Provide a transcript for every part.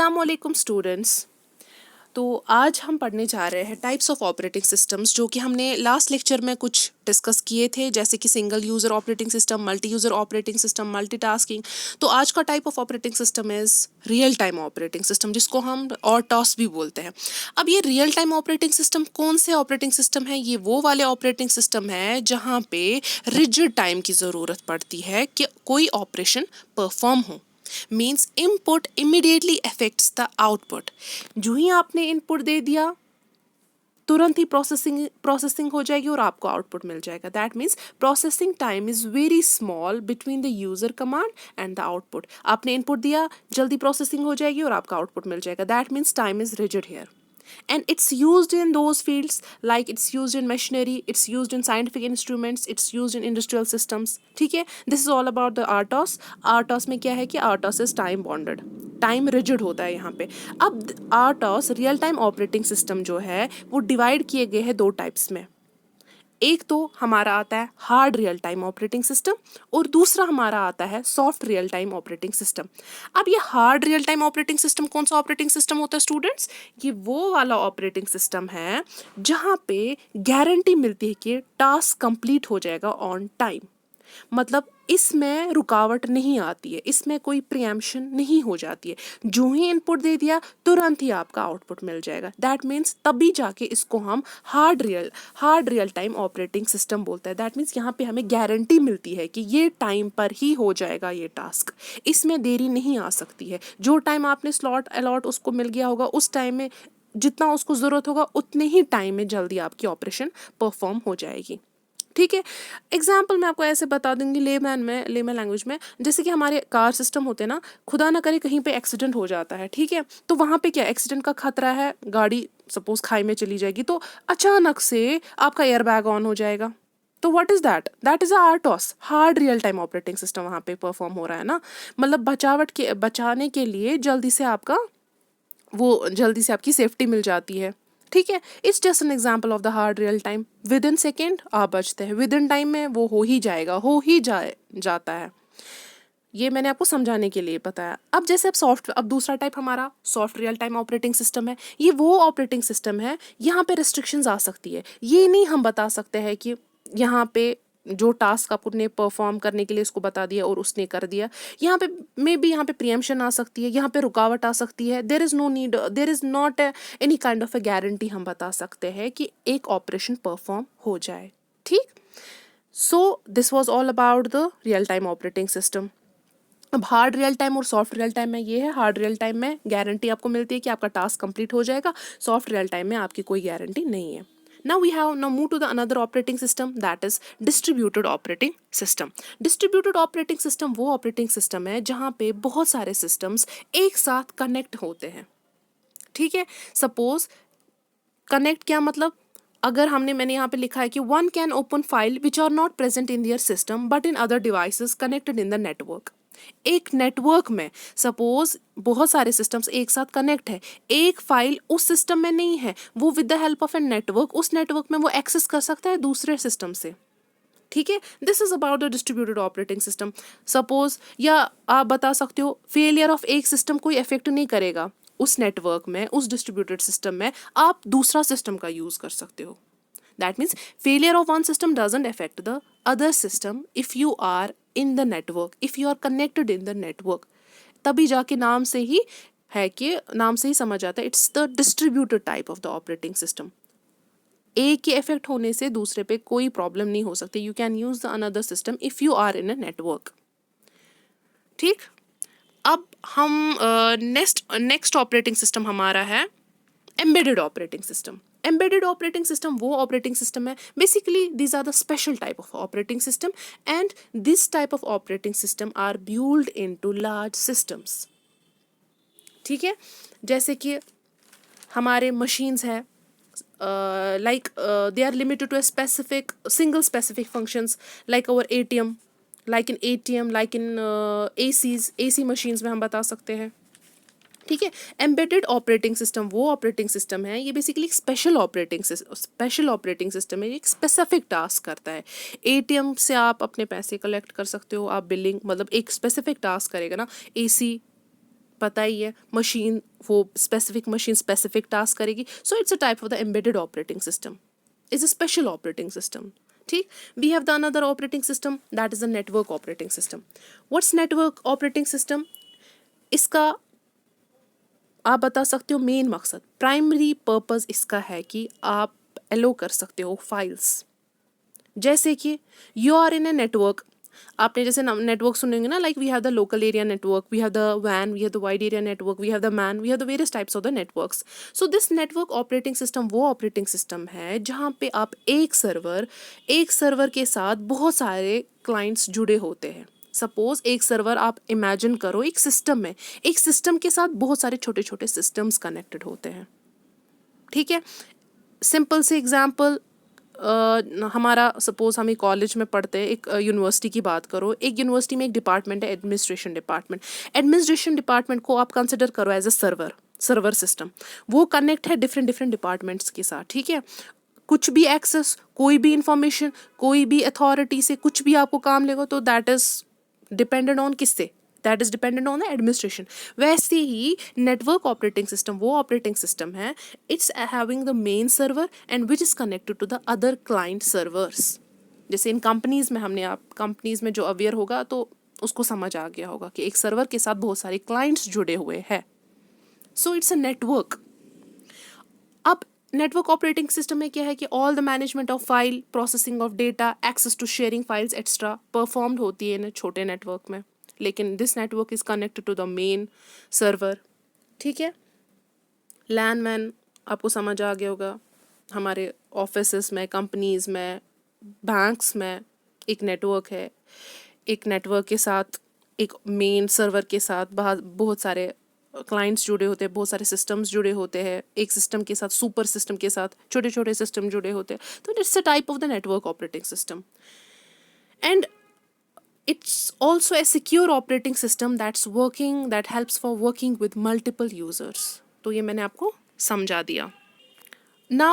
अस्सलाम वालेकुम स्टूडेंट्स। तो आज हम पढ़ने जा रहे हैं टाइप्स ऑफ ऑपरेटिंग सिस्टम्स, जो कि हमने लास्ट लेक्चर में कुछ डिस्कस किए थे, जैसे कि single user operating system, multi user operating system, multitasking. तो आज का type of operating system is real time operating system, जिसको हम और टॉस भी बोलते हैं। अब ये रियल टाइम ऑपरेटिंग सिस्टम कौन से ऑपरेटिंग सिस्टम है? ये वो वाले ऑपरेटिंग सिस्टम है जहाँ पे रिजिड टाइम की ज़रूरत पड़ती है कि कोई ऑपरेशन परफॉर्म हो। Means input immediately affects the output. जो ही आपने इनपुट दे दिया, तुरंत ही प्रोसेसिंग हो जाएगी और आपको आउटपुट मिल जाएगा। That means processing time is very small between the user command and the output. आपने इनपुट दिया, जल्दी प्रोसेसिंग हो जाएगी और आपका आउटपुट मिल जाएगा। That means time is rigid here. And it's used in those fields, like it's used in machinery, it's used in scientific instruments, it's used in industrial systems. ठीक है, this is all about the RTOS. RTOS में क्या है कि RTOS is time bonded, time rigid होता है यहाँ पे। अब RTOS real time operating system जो है वो डिवाइड किए गए हैं दो टाइप्स में। एक तो हमारा आता है hard real time operating system और दूसरा हमारा आता है soft real time operating system. अब ये hard real time operating system कौन सा ऑपरेटिंग सिस्टम होता है स्टूडेंट्स? ये वो वाला ऑपरेटिंग सिस्टम है जहाँ पे गारंटी मिलती है कि टास्क कंप्लीट हो जाएगा ऑन टाइम। मतलब इसमें रुकावट नहीं आती है, इसमें कोई प्रीएम्पशन नहीं हो जाती है। जो ही इनपुट दे दिया तुरंत ही आपका आउटपुट मिल जाएगा। दैट मीन्स तभी जाके इसको हम hard real time operating system बोलते हैं। दैट मीन्स यहाँ पे हमें गारंटी मिलती है कि ये टाइम पर ही हो जाएगा ये टास्क, इसमें देरी नहीं आ सकती है। जो टाइम आपने स्लॉट अलॉट उसको मिल गया होगा, उस टाइम में जितना उसको ज़रूरत होगा उतने ही टाइम में जल्दी आपकी ऑपरेशन परफॉर्म हो जाएगी। ठीक है, एग्जाम्पल मैं आपको ऐसे बता दूंगी लेमैन लैंग्वेज में। जैसे कि हमारे कार सिस्टम होते हैं ना, खुदा ना करे कहीं पे एक्सीडेंट हो जाता है, ठीक है, तो वहाँ पे क्या एक्सीडेंट का खतरा है, गाड़ी सपोज खाई में चली जाएगी, तो अचानक से आपका एयर बैग ऑन हो जाएगा। तो what is that is RTOS, hard real time operating system वहाँ पे परफॉर्म हो रहा है ना। मतलब बचाने के लिए जल्दी से आपकी सेफ्टी मिल जाती है। ठीक है, it's just an example of the hard real time. With in second आप बचते हैं, विद इन टाइम में वो जाता है। ये मैंने आपको समझाने के लिए बताया। अब जैसे अब दूसरा टाइप हमारा soft real time operating system है। ये वो ऑपरेटिंग सिस्टम है यहाँ पे रिस्ट्रिक्शंस आ सकती है। ये नहीं हम बता सकते हैं कि यहाँ पे जो टास्क आपने परफॉर्म करने के लिए उसको बता दिया और उसने कर दिया। यहाँ पे प्रीएम्पशन आ सकती है, यहाँ पे रुकावट आ सकती है। There is not any kind of a guarantee हम बता सकते हैं कि एक ऑपरेशन परफॉर्म हो जाए। ठीक, सो this was all about the real time operating system. अब हार्ड रियल टाइम और सॉफ्ट रियल टाइम में ये है, हार्ड रियल टाइम में गारंटी आपको मिलती है कि आपका टास्क कंप्लीट हो जाएगा, सॉफ्ट रियल टाइम में आपकी कोई गारंटी नहीं है। Now move to the another operating system, that is distributed operating system. Distributed operating system वो operating system है जहाँ पे बहुत सारे systems एक साथ connect होते हैं। ठीक है, suppose connect क्या मतलब, अगर मैंने यहाँ पे लिखा है कि one can open file which are not present in their system but in other devices connected in the network. एक नेटवर्क में सपोज बहुत सारे सिस्टम्स एक साथ कनेक्ट है, एक फाइल उस सिस्टम में नहीं है, वो with the help of a network उस नेटवर्क में वो एक्सेस कर सकता है दूसरे सिस्टम से। ठीक है, this is about the distributed operating system. Suppose या आप बता सकते हो फेलियर ऑफ एक सिस्टम कोई इफेक्ट नहीं करेगा उस नेटवर्क में, उस डिस्ट्रीब्यूटेड सिस्टम में आप दूसरा सिस्टम का यूज कर सकते हो। That means failure of one system doesn't affect the other system if you are in the network, if you are connected in the network. तभी जाके नाम से ही समझ आता है, it's the distributed type of the operating system. एक के effect होने से दूसरे पे कोई प्रॉब्लम नहीं हो सकती। You can use the another system if you are in a network. ठीक, अब हम नेक्स्ट ऑपरेटिंग सिस्टम हमारा है embedded operating system. Embedded operating system वो operating system है, basically these are the special type of operating system and this type of operating system are built into large systems. ठीक है, जैसे कि हमारे machines है, they are limited to a single specific functions like our ATM, like in AC machines में हम बता सकते हैं। ठीक है, एम्बेडेड ऑपरेटिंग सिस्टम वो ऑपरेटिंग सिस्टम है, ये बेसिकली एक स्पेशल ऑपरेटिंग सिस्टम है, एक स्पेसिफिक टास्क करता है। एटीएम से आप अपने पैसे कलेक्ट कर सकते हो, आप बिलिंग मतलब एक स्पेसिफिक टास्क करेगा ना, एसी पता ही है, मशीन वो स्पेसिफिक मशीन स्पेसिफिक टास्क करेगी. So it's a type of the embedded operating system, is a special operating system. ठीक. We have the another operating system that is a network operating system. What's network operating system? इसका आप बता सकते हो main मकसद, primary purpose इसका है कि आप एलो कर सकते हो फाइल्स. जैसे कि you are in a network, आपने जैसे नेटवर्क सुनेंगे ना, like we have the local area network, we have the वैन, we have the wide area network, we have the MAN, we have the various types of the networks. So this network operating system वो operating system है जहाँ पे आप एक server के साथ बहुत सारे क्लाइंट्स जुड़े होते हैं. सपोज एक सर्वर आप इमेजिन करो एक सिस्टम है, एक सिस्टम के साथ बहुत सारे छोटे छोटे सिस्टम्स कनेक्टेड होते हैं. ठीक है. सिंपल से एग्जाम्पल, हमारा सपोज हम एक कॉलेज में पढ़ते हैं, एक यूनिवर्सिटी की बात करो, एक यूनिवर्सिटी में एक डिपार्टमेंट है एडमिनिस्ट्रेशन डिपार्टमेंट. एडमिनिस्ट्रेशन डिपार्टमेंट को आप कंसिडर करो एज अ सर्वर सिस्टम. वो कनेक्ट है डिफरेंट डिफरेंट डिपार्टमेंट्स के साथ. ठीक है. कुछ भी एक्सेस, कोई भी इंफॉर्मेशन, कोई भी अथॉरिटी से कुछ भी आपको काम लेगा तो दैट इज डिपेंडेंट ऑन किससे, that is dependent on the administration. वैसे ही नेटवर्क ऑपरेटिंग सिस्टम वो ऑपरेटिंग सिस्टम है, it's having the main server and which is connected to the other client servers. जैसे इन कंपनीज में, हमने आप कंपनीज में जो अवेयर होगा तो उसको समझ आ गया होगा कि एक सर्वर के साथ बहुत सारे क्लाइंट्स जुड़े हुए हैं. So it's a network. अब नेटवर्क ऑपरेटिंग सिस्टम में क्या है कि all the management of file, processing of data, access to sharing files extra performed होती है इन छोटे नेटवर्क में. लेकिन this network is connected to the main server. ठीक है. लैन मैन आपको समझ आ गया होगा, हमारे ऑफिसेस में, कंपनीज में, बैंक्स में एक नेटवर्क है. एक नेटवर्क के साथ, एक मेन सर्वर के साथ बहुत सारे क्लाइंट्स जुड़े होते हैं, बहुत सारे सिस्टम्स जुड़े होते हैं. एक सिस्टम के साथ, सुपर सिस्टम के साथ छोटे छोटे सिस्टम जुड़े होते हैं. तो it's a type of the network operating system. And it's also a secure operating system that helps for working with multiple users. तो ये मैंने आपको समझा दिया. Now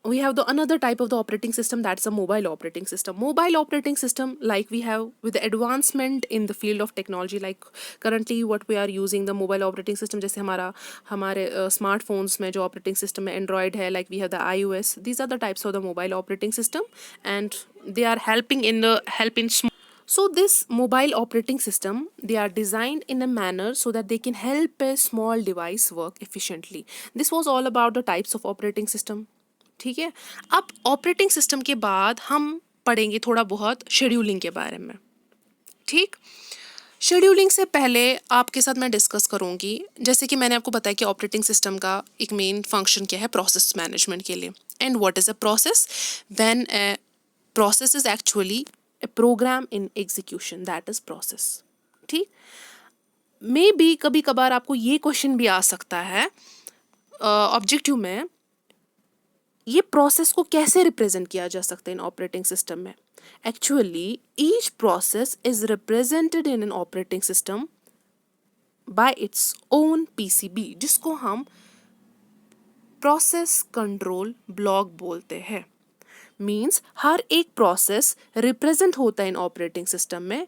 we have the another type of the operating system, that's a mobile operating system. Mobile operating system, like we have with the advancement in the field of technology, like currently what we are using the mobile operating system, जैसे हमारे smartphones में जो operating system है Android है, like we have the iOS. These are the types of the mobile operating system and they are helping in So this mobile operating system, they are designed in a manner so that they can help a small device work efficiently. This was all about the types of operating system. ठीक है. अब operating system के बाद हम पढ़ेंगे थोड़ा बहुत scheduling के बारे में. ठीक. शेड्यूलिंग से पहले आपके साथ मैं डिस्कस करूंगी, जैसे कि मैंने आपको बताया कि ऑपरेटिंग सिस्टम का एक मेन फंक्शन क्या है प्रोसेस मैनेजमेंट के लिए. And what is a process? When a process is actually a program in execution, that is process. ठीक. मे बी कभी कभार आपको ये क्वेश्चन भी आ सकता है ऑब्जेक्टिव में, ये प्रोसेस को कैसे रिप्रेजेंट किया जा सकता है इन ऑपरेटिंग सिस्टम में. Actually each process is represented in an operating system bye its own PCB, जिसको हम प्रोसेस कंट्रोल ब्लॉक बोलते हैं. मीन्स हर एक प्रोसेस रिप्रेजेंट होता है इन ऑपरेटिंग सिस्टम में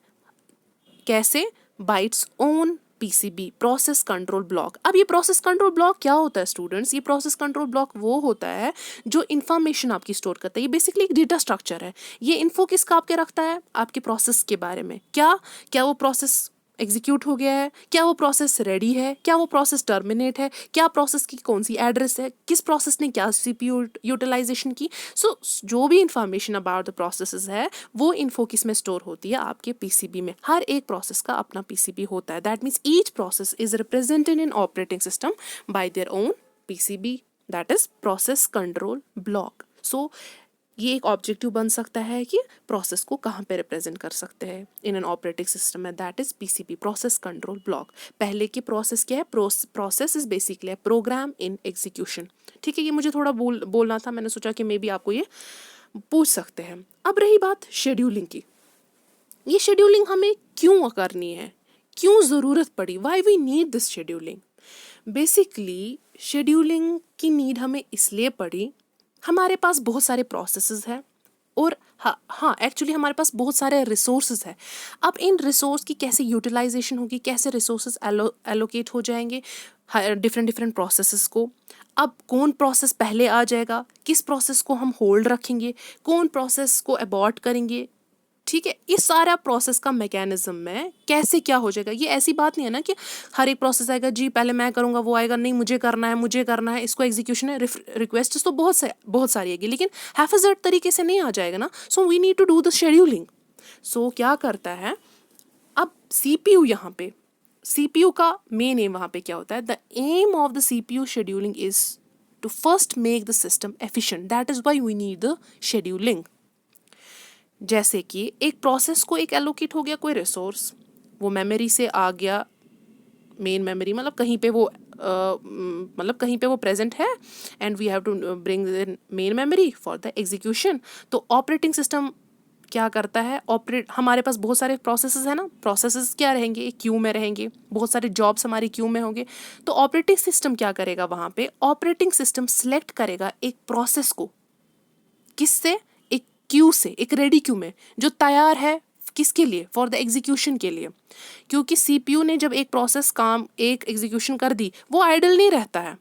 कैसे? Bye its own PCB, process control block. अब ये प्रोसेस कंट्रोल ब्लॉक क्या होता है स्टूडेंट्स? ये प्रोसेस कंट्रोल ब्लॉक वो होता है जो इन्फॉर्मेशन आपकी स्टोर करता है. ये बेसिकली एक डेटा स्ट्रक्चर है. ये इन्फो किसका आपके रखता है? आपके प्रोसेस के बारे में. क्या वो प्रोसेस एग्जीक्यूट हो गया है, क्या वो प्रोसेस रेडी है, क्या वो प्रोसेस टर्मिनेट है, क्या प्रोसेस की कौन सी एड्रेस है, किस प्रोसेस ने क्या सीपीयू यूटिलाइजेशन की. सो जो भी इंफॉर्मेशन अबाउट द प्रोसेसेस है वो इन्फो किस में स्टोर होती है? आपके पीसीबी में. हर एक प्रोसेस का अपना पीसीबी होता है. That means each process is represented in operating system by their own PCB, that is process control block. सो ये एक ऑब्जेक्टिव बन सकता है कि प्रोसेस को कहाँ पे रिप्रेजेंट कर सकते हैं इन एन ऑपरेटिंग सिस्टम में, that is PCB, process control block. पहले की प्रोसेस क्या है? Process is basically program in execution. ठीक है. ये मुझे थोड़ा बोलना था, मैंने सोचा कि मे बी आपको ये पूछ सकते हैं. अब रही बात शेड्यूलिंग की. ये शेड्यूलिंग हमें क्यों करनी है, क्यों ज़रूरत पड़ी, why we need this scheduling? Basically scheduling की नीड हमें इसलिए पड़ी, हमारे पास बहुत सारे प्रोसेसेस हैं और हाँ एक्चुअली हमारे पास बहुत सारे रिसोर्सेज है। अब इन रिसोर्स की कैसे यूटिलाइजेशन होगी, कैसे रिसोर्सेज एलोकेट हो जाएंगे डिफरेंट डिफरेंट प्रोसेसेस को। अब कौन प्रोसेस पहले आ जाएगा, किस प्रोसेस को हम होल्ड रखेंगे, कौन प्रोसेस को अबॉर्ट करेंगे, ठीक है, इस सारा प्रोसेस का मैकेनिज्म में कैसे क्या हो जाएगा। ये ऐसी बात नहीं है ना कि हर एक प्रोसेस आएगा जी पहले मैं करूँगा वो आएगा नहीं मुझे करना है मुझे करना है, इसको एग्जीक्यूशन है। रिक्वेस्ट तो बहुत सारी आएगी लेकिन हैफेजर्ड तरीके से नहीं आ जाएगा ना। So we need to do the scheduling. So क्या करता है, अब सीपीयू यहाँ पे, सीपीयू का मेन एम वहाँ पे क्या होता है, the aim of the CPU scheduling is to first make the system efficient, that is why we need the scheduling. जैसे कि एक प्रोसेस को एक एलोकेट हो गया कोई रिसोर्स, वो मेमोरी से आ गया मेन मेमोरी, मतलब कहीं पे वो कहीं पे वो प्रेजेंट है and we have to bring the main memory for the execution. तो ऑपरेटिंग सिस्टम क्या करता है, हमारे पास बहुत सारे प्रोसेसेस है ना, प्रोसेसेस क्या रहेंगे एक क्यू में रहेंगे, बहुत सारे जॉब्स हमारी क्यू में होंगे। तो ऑपरेटिंग सिस्टम क्या करेगा वहाँ पे, ऑपरेटिंग सिस्टम सेलेक्ट करेगा एक प्रोसेस को, किससे, एक क्यू से, एक रेडी क्यू में जो तैयार है किसके लिए, फॉर द एग्जीक्यूशन के लिए। क्योंकि सीपीयू ने जब एक प्रोसेस काम एक एग्जीक्यूशन कर दी वो आइडल नहीं रहता है,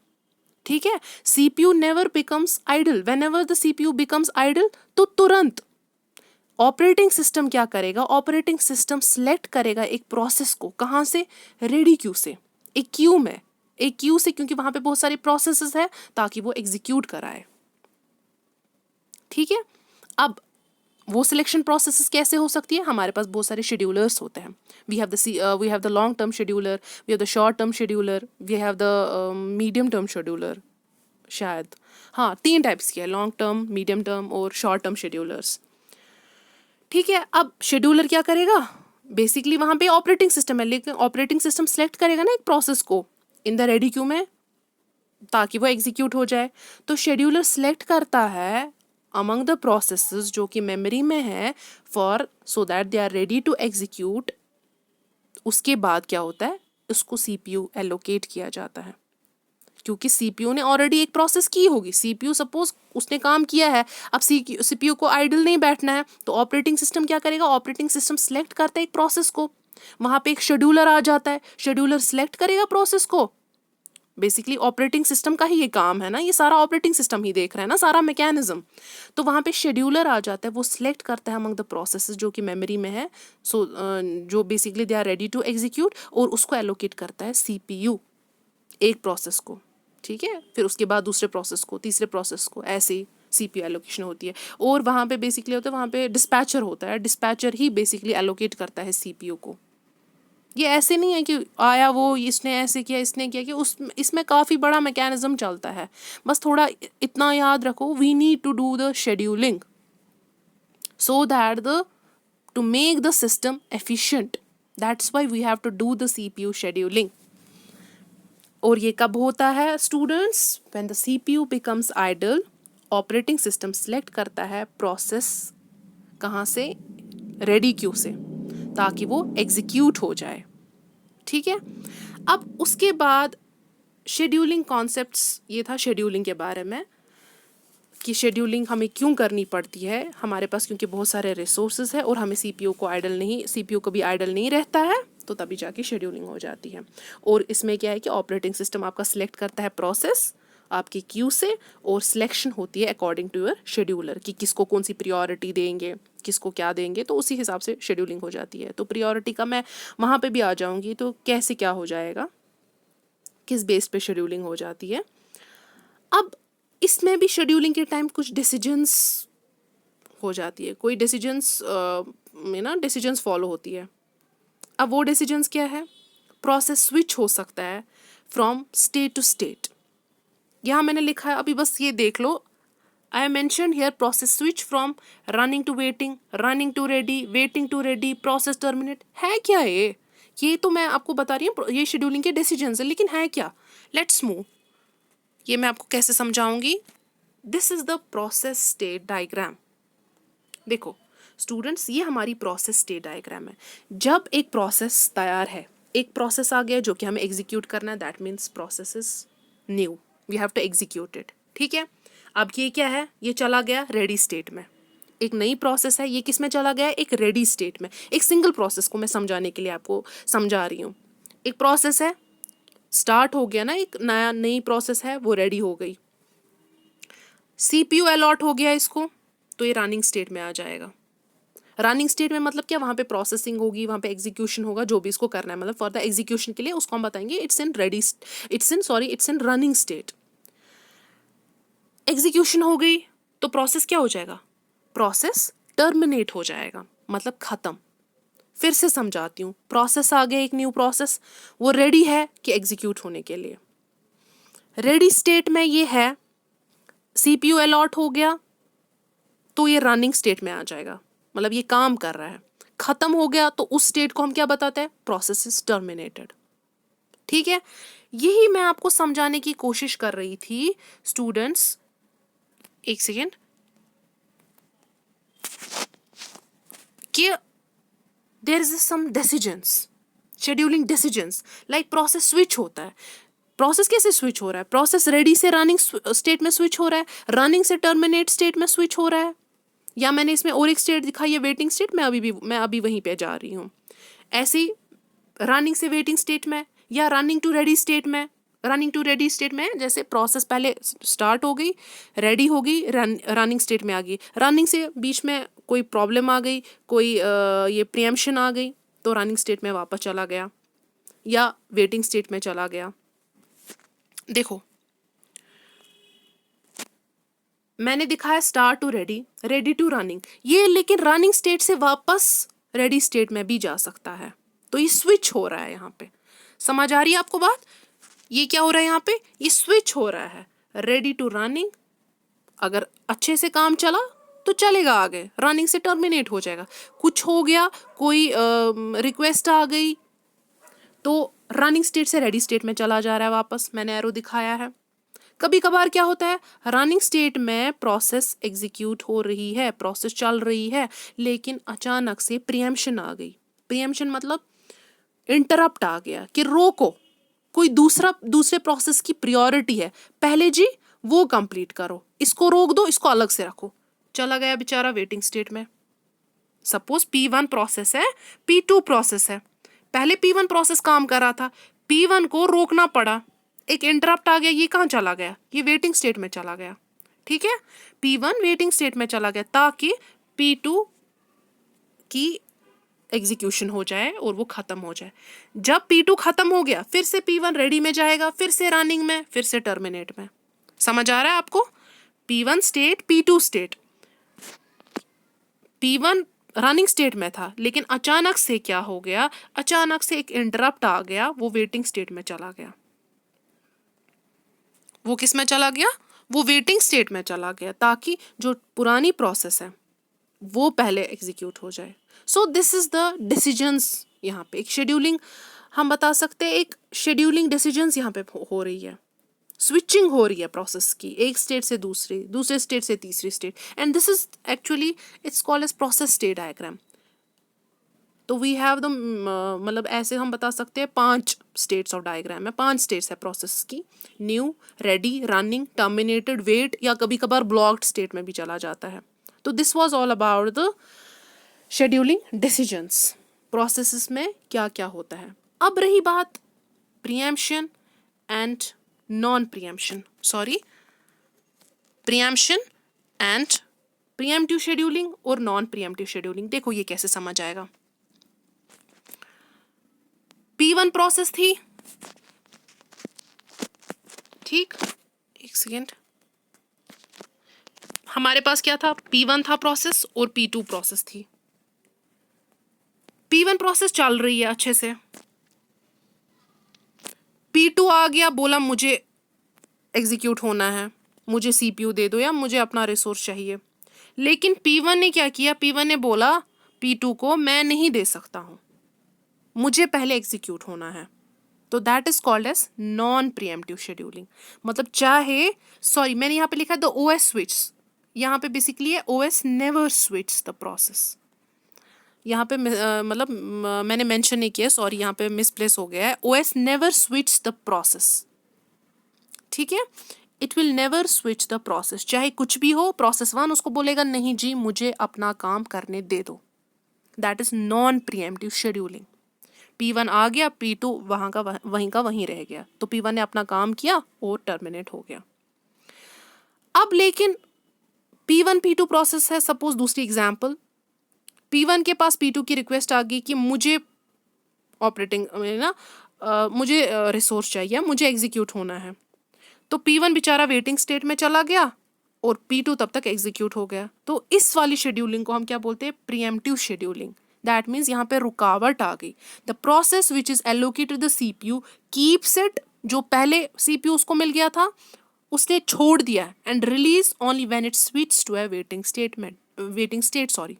ठीक है। CPU never becomes idle, whenever the CPU becomes idle तो तुरंत ऑपरेटिंग सिस्टम क्या करेगा, ऑपरेटिंग सिस्टम सेलेक्ट करेगा एक प्रोसेस को, कहाँ से, रेडी क्यू से, एक क्यू में, एक क्यू से, क्योंकि वहां पे बहुत सारे प्रोसेसेस है ताकि वो एग्जीक्यूट कराए, ठीक है। अब वो सिलेक्शन प्रोसेसेस कैसे हो सकती है, हमारे पास बहुत सारे शेड्यूलर्स होते हैं। We have the long term scheduler, we have the short term scheduler, we have the medium term scheduler, शायद हाँ 3 टाइप्स की है, लॉन्ग टर्म, मीडियम टर्म और शॉर्ट टर्म शेड्यूलर्स, ठीक है। अब शेड्यूलर क्या करेगा, बेसिकली वहां पे ऑपरेटिंग सिस्टम है लेकिन ऑपरेटिंग सिस्टम सेलेक्ट करेगा ना एक प्रोसेस को इन द रेडी क्यू में ताकि वो एग्जीक्यूट हो जाए। तो शेड्यूलर सेलेक्ट करता है अमंग द प्रोसेसेस जो कि मेमोरी में है for so that they are ready to execute. उसके बाद क्या होता है, उसको सीपीयू एलोकेट किया जाता है क्योंकि सीपीयू ने ऑलरेडी एक प्रोसेस की होगी। सीपीयू सपोज उसने काम किया है, अब सीपीयू को आइडल नहीं बैठना है तो ऑपरेटिंग सिस्टम क्या करेगा, ऑपरेटिंग सिस्टम सेलेक्ट करता है एक प्रोसेस को, वहां पे एक शेड्यूलर आ जाता है, शेड्यूलर सेलेक्ट करेगा प्रोसेस को। बेसिकली ऑपरेटिंग सिस्टम का ही ये काम है ना, ये सारा ऑपरेटिंग सिस्टम ही देख रहा है ना, सारा मैकेनिज्म। तो वहाँ पे शेड्यूलर आ जाता है, वो सिलेक्ट करता है अमंग द प्रोसेसेस जो कि मेमोरी में है, सो जो basically they are ready to execute, और उसको एलोकेट करता है सीपीयू एक प्रोसेस को, ठीक है। फिर उसके बाद दूसरे प्रोसेस को, तीसरे प्रोसेस को, ऐसे ही सीपीयू एलोकेशन होती है। और वहाँ पे बेसिकली होता है, वहाँ पे डिस्पैचर होता है, डिस्पैचर ही बेसिकली एलोकेट करता है सीपीयू को। ये ऐसे नहीं है कि आया वो इसने ऐसे किया इसने किया, कि उस इसमें काफ़ी बड़ा मैकेनिज्म चलता है। बस थोड़ा इतना याद रखो, we need to do the scheduling so that the to make the system efficient, that's why we have to do the CPU scheduling. और ये कब होता है students, when the CPU becomes idle, operating system select करता है process कहाँ से, ready queue से, ताकि वो एग्जीक्यूट हो जाए, ठीक है। अब उसके बाद शेड्यूलिंग कॉन्सेप्ट्स, ये था शेड्यूलिंग के बारे में कि शेड्यूलिंग हमें क्यों करनी पड़ती है हमारे पास, क्योंकि बहुत सारे रिसोर्सेज है और हमें सीपीयू कभी आइडल नहीं रहता है, तो तभी जाके शेड्यूलिंग हो जाती है। और इसमें क्या है कि ऑपरेटिंग सिस्टम आपका सिलेक्ट करता है प्रोसेस आपकी क्यू से, और सिलेक्शन होती है अकॉर्डिंग टू योर शेड्यूलर कि किसको कौन सी प्रियोरिटी देंगे, किसको क्या देंगे, तो उसी हिसाब से शेड्यूलिंग हो जाती है। तो प्रियोरिटी का मैं वहाँ पे भी आ जाऊँगी, तो कैसे क्या हो जाएगा, किस बेस पे शेड्यूलिंग हो जाती है। अब इसमें भी शेड्यूलिंग के टाइम कुछ डिसीजंस हो जाती है, कोई डिसीजंस में ना डिसीजंस फॉलो होती है। अब वो डिसीजंस क्या है, प्रोसेस स्विच हो सकता है फ्रॉम स्टेट टू स्टेट। यहाँ मैंने लिखा है, अभी बस ये देख लो, I mention here process switch from running to waiting, running to ready, waiting to ready, process terminate. है क्या ये तो मैं आपको बता रही हूँ, ये शेड्यूलिंग के डिसीजंस है, लेकिन है क्या, लेट्स मूव। ये मैं आपको कैसे समझाऊंगी, this is the process state diagram. देखो स्टूडेंट्स, ये हमारी प्रोसेस स्टेट डायग्राम है। जब एक प्रोसेस तैयार है, एक प्रोसेस आ गया जो कि हमें एग्जीक्यूट करना है, that means process is new, we have to execute it, ठीक है। अब ये क्या है, ये चला गया रेडी स्टेट में, एक नई प्रोसेस है, ये किस में चला गया है, एक रेडी स्टेट में। एक सिंगल प्रोसेस को मैं समझाने के लिए आपको समझा रही हूँ। एक प्रोसेस है, स्टार्ट हो गया ना, एक नई प्रोसेस है, वो रेडी हो गई, सीपीयू अलॉट हो गया इसको, तो ये रनिंग स्टेट में आ जाएगा। रनिंग स्टेट में मतलब क्या, वहाँ पे प्रोसेसिंग होगी, वहाँ पे एग्जीक्यूशन होगा, जो भी इसको करना है, मतलब फॉर द एग्जीक्यूशन के लिए उसको हम बताएंगे it's in running state. Execution हो गई तो प्रोसेस क्या हो जाएगा, प्रोसेस टर्मिनेट हो जाएगा, मतलब खत्म। फिर से समझाती हूँ, प्रोसेस आ गया, एक न्यू प्रोसेस, वो रेडी है कि एग्जीक्यूट होने के लिए। रेडी स्टेट में ये है, सीपीयू अलॉट हो गया तो ये रनिंग स्टेट में आ जाएगा, मतलब ये काम कर रहा है। खत्म हो गया तो उस स्टेट को हम क्या बताते हैं, प्रोसेस इज टर्मिनेटेड। ठीक है, यही मैं आपको समझाने की कोशिश कर रही थी स्टूडेंट्स। एक सेकेंड, कि there is some decisions, scheduling decisions, like process switch होता है। प्रोसेस कैसे स्विच हो रहा है, प्रोसेस रेडी से रनिंग स्टेट में स्विच हो रहा है, रनिंग से टर्मिनेट स्टेट में स्विच हो रहा है, या मैंने इसमें और एक स्टेट दिखाई है वेटिंग स्टेट, मैं अभी वहीं पे जा रही हूँ। ऐसे ही रनिंग से वेटिंग स्टेट में, या रनिंग टू रेडी स्टेट में। रनिंग टू रेडी स्टेट में जैसे प्रोसेस पहले स्टार्ट हो गई, रेडी हो गई, रनिंग स्टेट में आ गई, रनिंग से बीच में कोई प्रॉब्लम आ गई, कोई ये प्रीएम्पशन आ गई, तो रनिंग स्टेट में वापस चला गया, या वेटिंग स्टेट में चला गया। देखो मैंने दिखाया start to ready, ready to running, ये लेकिन रनिंग स्टेट से वापस रेडी स्टेट में भी जा सकता है, तो ये स्विच हो रहा है यहाँ पे। समझ आ रही है आपको बात, ये क्या हो रहा है यहाँ पे, ये स्विच हो रहा है, रेडी टू रनिंग। अगर अच्छे से काम चला तो चलेगा आगे, रनिंग से टर्मिनेट हो जाएगा। कुछ हो गया, कोई रिक्वेस्ट आ गई, तो रनिंग स्टेट से रेडी स्टेट में चला जा रहा है वापस, मैंने एरो दिखाया है। कभी कभार क्या होता है, रनिंग स्टेट में प्रोसेस एग्जीक्यूट हो रही है, प्रोसेस चल रही है, लेकिन अचानक से प्रीएम्पशन आ गई। प्रीएम्पशन मतलब इंटरप्ट आ गया कि रोको, कोई दूसरे प्रोसेस की प्रायोरिटी है, पहले जी वो कंप्लीट करो, इसको रोक दो, इसको अलग से रखो। चला गया बेचारा वेटिंग स्टेट में। सपोज P1 प्रोसेस है, P2 प्रोसेस है, पहले P1 प्रोसेस काम कर रहा था, P1 को रोकना पड़ा, एक इंटरप्ट आ गया, ये कहाँ चला गया, ये वेटिंग स्टेट में चला गया। ठीक है, P1 वेटिंग स्टेट में चला गया ताकि P2 की एग्जीक्यूशन हो जाए और वो खत्म हो जाए। जब P2 खत्म हो गया, फिर से P1 रेडी में जाएगा, फिर से रनिंग में, फिर से टर्मिनेट में। समझ आ रहा है आपको, P1 state, P2 state. P1 running state में था, लेकिन अचानक से क्या हो गया, अचानक से एक इंटरप्ट आ गया, वो वेटिंग स्टेट में चला गया। वो किस में चला गया, वो वेटिंग स्टेट में चला गया, ताकि जो पुरानी प्रोसेस है वो पहले एग्जीक्यूट हो जाए। So this is the decisions, यहाँ पे एक शेड्यूलिंग हम बता सकते हैं, एक शेड्यूलिंग डिसीजंस यहाँ पे हो रही है, स्विचिंग हो रही है प्रोसेस की, एक स्टेट से दूसरे स्टेट से तीसरी state, and this is actually it's called as process state diagram. तो वी हैव द मतलब ऐसे हम बता सकते हैं 5 स्टेट्स ऑफ डायग्राम है, 5 स्टेट्स है प्रोसेस की, new, ready, running, terminated, wait, या कभी कभार ब्लॉक्ड स्टेट में भी चला जाता है। तो this was all about the scheduling decisions, processes में क्या क्या होता है। अब रही बात preemption and non preemption, preemption and pre-emptive scheduling और नॉन प्रीएम्प्टिव शेड्यूलिंग। देखो ये कैसे समझ आएगा। P1 प्रोसेस थी, ठीक, एक सेकेंड, हमारे पास क्या था, P1 था प्रोसेस और P2 प्रोसेस थी। P1 प्रोसेस चल रही है अच्छे से, P2 आ गया, बोला मुझे एग्जीक्यूट होना है, मुझे CPU दे दो या मुझे अपना रिसोर्स चाहिए। लेकिन P1 ने क्या किया, P1 ने बोला P2 को मैं नहीं दे सकता हूँ, मुझे पहले एग्जीक्यूट होना है। तो that is called as non preemptive scheduling. मतलब मैंने यहाँ पे लिखा है द OS स्विच, यहाँ पे बेसिकली है OS never switch the process. यहाँ पे मतलब मैंने मेंशन नहीं किया, सॉरी, यहाँ पे मिसप्लेस हो गया है, OS never switch the process. ठीक है, it will never switch the process, चाहे कुछ भी हो, प्रोसेस वन उसको बोलेगा नहीं जी मुझे अपना काम करने दे दो। That is non preemptive scheduling. P1 आ गया, P2 वहीं का वहीं रह गया, तो P1 ने अपना काम किया और टर्मिनेट हो गया। अब लेकिन P1 P2 प्रोसेस है, सपोज दूसरी एग्जांपल, P1 के पास P2 की रिक्वेस्ट आ गई कि मुझे ऑपरेटिंग मुझे रिसोर्स चाहिए, मुझे एग्जीक्यूट होना है। तो P1 बेचारा वेटिंग स्टेट में चला गया और P2 तब तक एग्जीक्यूट हो गया। तो इस वाली शेड्यूलिंग को हम क्या बोलते हैं? Pre-emptive scheduling. दैट मीन्स यहाँ पे रुकावट आ गई। The process which is allocated the CPU keeps it, जो पहले CPU उसको मिल गया था उसने छोड़ दिया, and release only when it switch to a waiting state sorry.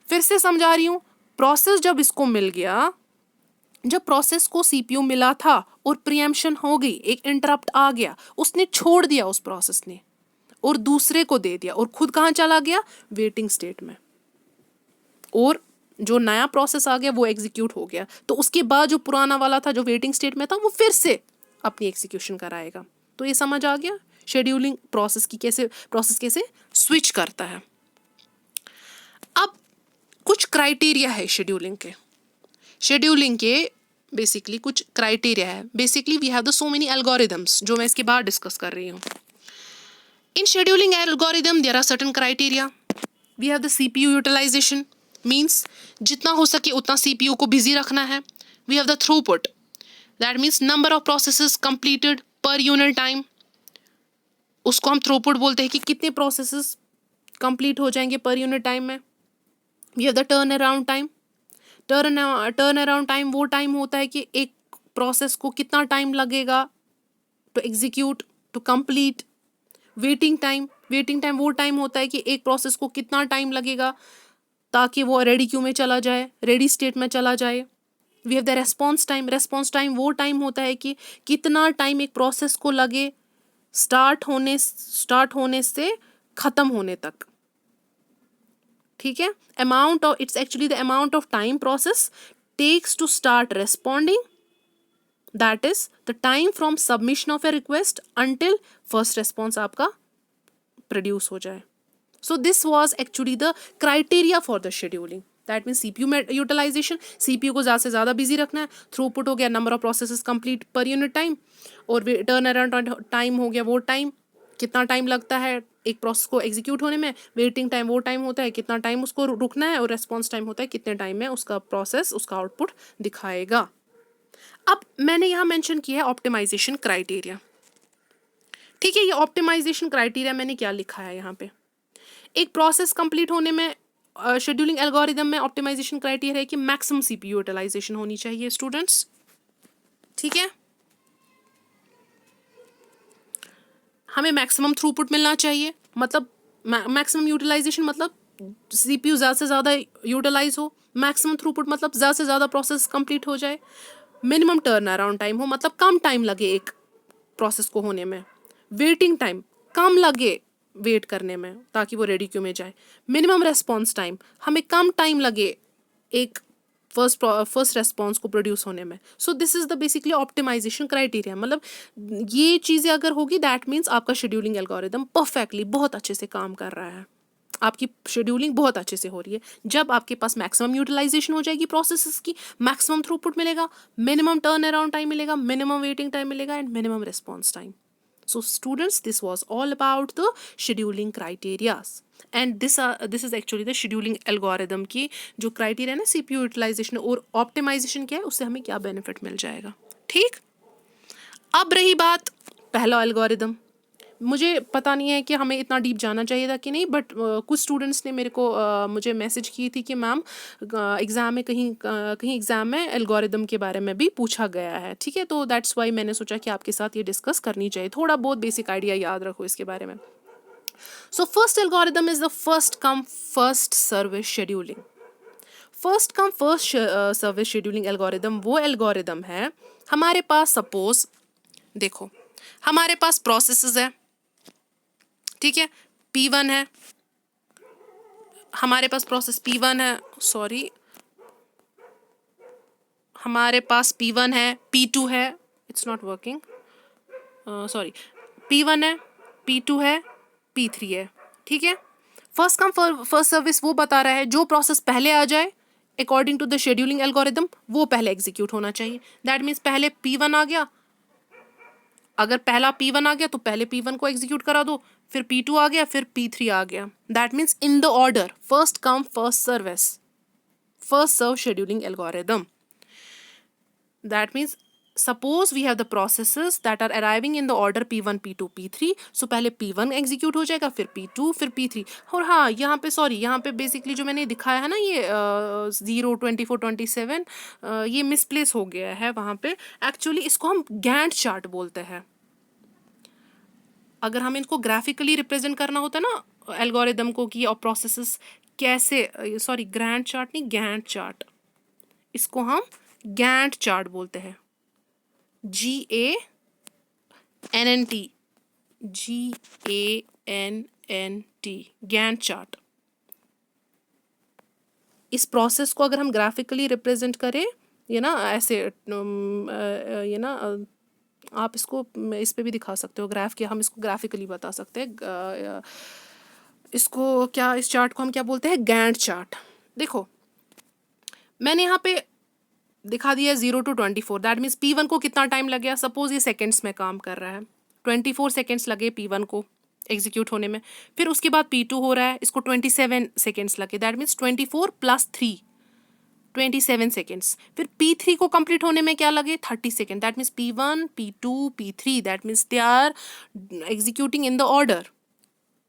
फिर से समझा रही हूँ, प्रोसेस जब इसको मिल गया, जब प्रोसेस को CPU मिला था और प्रीएम्पशन हो गई, एक इंटरप्ट आ गया, उसने छोड़ दिया उस प्रोसेस ने और दूसरे को दे दिया और खुद कहाँ चला गया? वेटिंग स्टेट में। और जो नया प्रोसेस आ गया वो एग्जीक्यूट हो गया, तो उसके बाद जो पुराना वाला था जो वेटिंग स्टेट में था वो फिर से अपनी एग्जीक्यूशन कराएगा। तो ये समझ आ गया शेड्यूलिंग प्रोसेस कैसे स्विच करता है। अब कुछ क्राइटेरिया है शेड्यूलिंग के बेसिकली कुछ क्राइटेरिया है। Basically we have the so many algorithms, जो मैं इसके बाद डिस्कस कर रही हूँ। In scheduling algorithm there are certain criteria. We have the CPU utilization, means जितना हो सके उतना CPU को बिजी रखना है। We have the throughput, that means number of processes completed per unit time, उसको हम थ्रूपुट बोलते हैं कि कितने प्रोसेसेस कंप्लीट हो जाएंगे पर यूनिट टाइम में। We have the turn around time. Turn around time वो टाइम होता है कि एक प्रोसेस को कितना टाइम लगेगा to execute, to complete. Waiting time वो टाइम होता है कि एक प्रोसेस को कितना टाइम लगेगा ताकि वो रेडी क्यू में चला जाए, रेडी स्टेट में चला जाए। We have the response time वो टाइम होता है कि कितना टाइम एक प्रोसेस को लगे स्टार्ट होने से खत्म होने तक। ठीक है, it's actually the amount of time process takes to start responding, that is the time from submission of a request until first response आपका प्रोड्यूस हो जाए। So this was actually the criteria for the scheduling. That mean CPU utilization, CPU को ज़्यादा से ज़्यादा busy रखना है। Throughput हो गया नंबर ऑफ प्रोसेसेस कंप्लीट पर यूनिट टाइम, और टर्न अराउंड टाइम हो गया वो टाइम कितना टाइम लगता है एक प्रोसेस को एग्जीक्यूट होने में। वेटिंग टाइम वो टाइम होता है कितना टाइम उसको रुकना है, और रेस्पॉन्स टाइम होता है कितने टाइम में उसका प्रोसेस उसका आउटपुट दिखाएगा। अब मैंने यहाँ मेंशन किया है ऑप्टिमाइजेशन क्राइटेरिया। ठीक है, ये ऑप्टिमाइजेशन क्राइटेरिया मैंने क्या लिखा है यहाँ पे, एक प्रोसेस कंप्लीट होने में शेड्यूलिंग एल्गोरिदम में ऑप्टिमाइजेशन क्राइटेरिया है कि मैक्सिमम CPU यूटिलाइजेशन होनी चाहिए स्टूडेंट्स। ठीक है, हमें मैक्सिमम थ्रूपुट मिलना चाहिए, मतलब मैक्सिमम यूटिलाइजेशन मतलब CPU ज़्यादा से ज़्यादा यूटिलाइज हो। मैक्सिमम थ्रूपुट मतलब ज़्यादा से ज़्यादा प्रोसेस कंप्लीट हो जाए। मिनिमम टर्न अराउंड टाइम हो, मतलब कम टाइम लगे एक प्रोसेस को होने में। वेटिंग टाइम कम लगे वेट करने में ताकि वो रेडी क्यू में जाए। मिनिमम रेस्पॉन्स टाइम, हमें कम टाइम लगे एक फर्स्ट रेस्पॉन्स को प्रोड्यूस होने में। So this is the basically optimization criteria. मतलब ये चीज़ें अगर होगी दैट मीन्स आपका शेड्यूलिंग एल्गोरिदम परफेक्टली बहुत अच्छे से काम कर रहा है, आपकी शेड्यूलिंग बहुत अच्छे से हो रही है। जब आपके पास मैक्सिमम यूटिलाइजेशन हो जाएगी प्रोसेसेस की, मैक्सिमम थ्रूपुट मिलेगा, मिनिमम टर्न अराउंड टाइम मिलेगा, मिनिमम वेटिंग टाइम मिलेगा, and minimum response time. So students, this was all about the scheduling criterias, and this is actually the scheduling algorithm की जो criteria है ना CPU utilization और optimization क्या है, उससे हमें क्या benefit मिल जाएगा। ठीक, अब रही बात पहला algorithm। मुझे पता नहीं है कि हमें इतना डीप जाना चाहिए था कि नहीं, बट कुछ स्टूडेंट्स ने मेरे को मुझे मैसेज की थी कि मैम एग्ज़ाम में कहीं एग्ज़ाम में एल्गोरिदम के बारे में भी पूछा गया है। ठीक है, तो दैट्स वाई मैंने सोचा कि आपके साथ ये डिस्कस करनी चाहिए, थोड़ा बहुत बेसिक आइडिया याद रखो इसके बारे में। So first algorithm is the first come first service scheduling. First come first service scheduling algorithm वो एल्गोरिदम है, हमारे पास सपोज देखो हमारे पास प्रोसेसेस है, ठीक है, P1 है, हमारे पास प्रोसेस P1 है, सॉरी हमारे पास P1 है, P2 है, it's not working, sorry, P1 है, P2 है, P3 है, ठीक है। फर्स्ट कम फर्स्ट सर्विस वो बता रहा है जो प्रोसेस पहले आ जाए according to the scheduling algorithm वो पहले एग्जीक्यूट होना चाहिए। दैट मीन्स पहले P1 आ गया, अगर पहला P1 आ गया तो पहले P1 को एग्जीक्यूट करा दो, फिर P2 आ गया, फिर P3 आ गया। That means in the order, first come first service, first serve scheduling algorithm. That means suppose we have the processes that are arriving in the order P1, P2, P3, so पहले P1 execute हो जाएगा, फिर P2, फिर P3। और हाँ, यहाँ पे sorry, यहाँ पे बेसिकली जो मैंने दिखाया है ना ये 0, 24, 27, ये मिसप्लेस हो गया है वहाँ पे। एक्चुअली इसको हम गैंट चार्ट बोलते हैं। अगर हम इनको ग्राफिकली रिप्रेजेंट करना होता है ना एल्गोरिदम को कि और प्रोसेसेस कैसे, सॉरी ग्रैंड चार्ट नहीं, गैंट चार्ट, इसको हम गैंट चार्ट बोलते हैं, GANNT, GANNT, गैंट चार्ट। इस प्रोसेस को अगर हम ग्राफिकली रिप्रेजेंट करें, ये ना ऐसे, ये ना आप इसको इस पे भी दिखा सकते हो ग्राफ, किया हम इसको ग्राफिकली बता सकते हैं। इसको क्या, इस चार्ट को हम क्या बोलते हैं, गैंट चार्ट। देखो मैंने यहाँ पे दिखा दिया 0 to 24, दैट मीन्स P1 को कितना टाइम लग गया, सपोज ये सेकेंड्स में काम कर रहा है, 24 सेकेंड्स लगे P1 को एग्जीक्यूट होने में। फिर उसके बाद P2 हो रहा है, इसको 27 सेकेंड्स लगे, दैट मीन्स 24 + 3, 27 सेकेंड्स। फिर P3 को कंप्लीट होने में क्या लगे, 30 second, that means P1, P2, P3, that means they are executing in the order,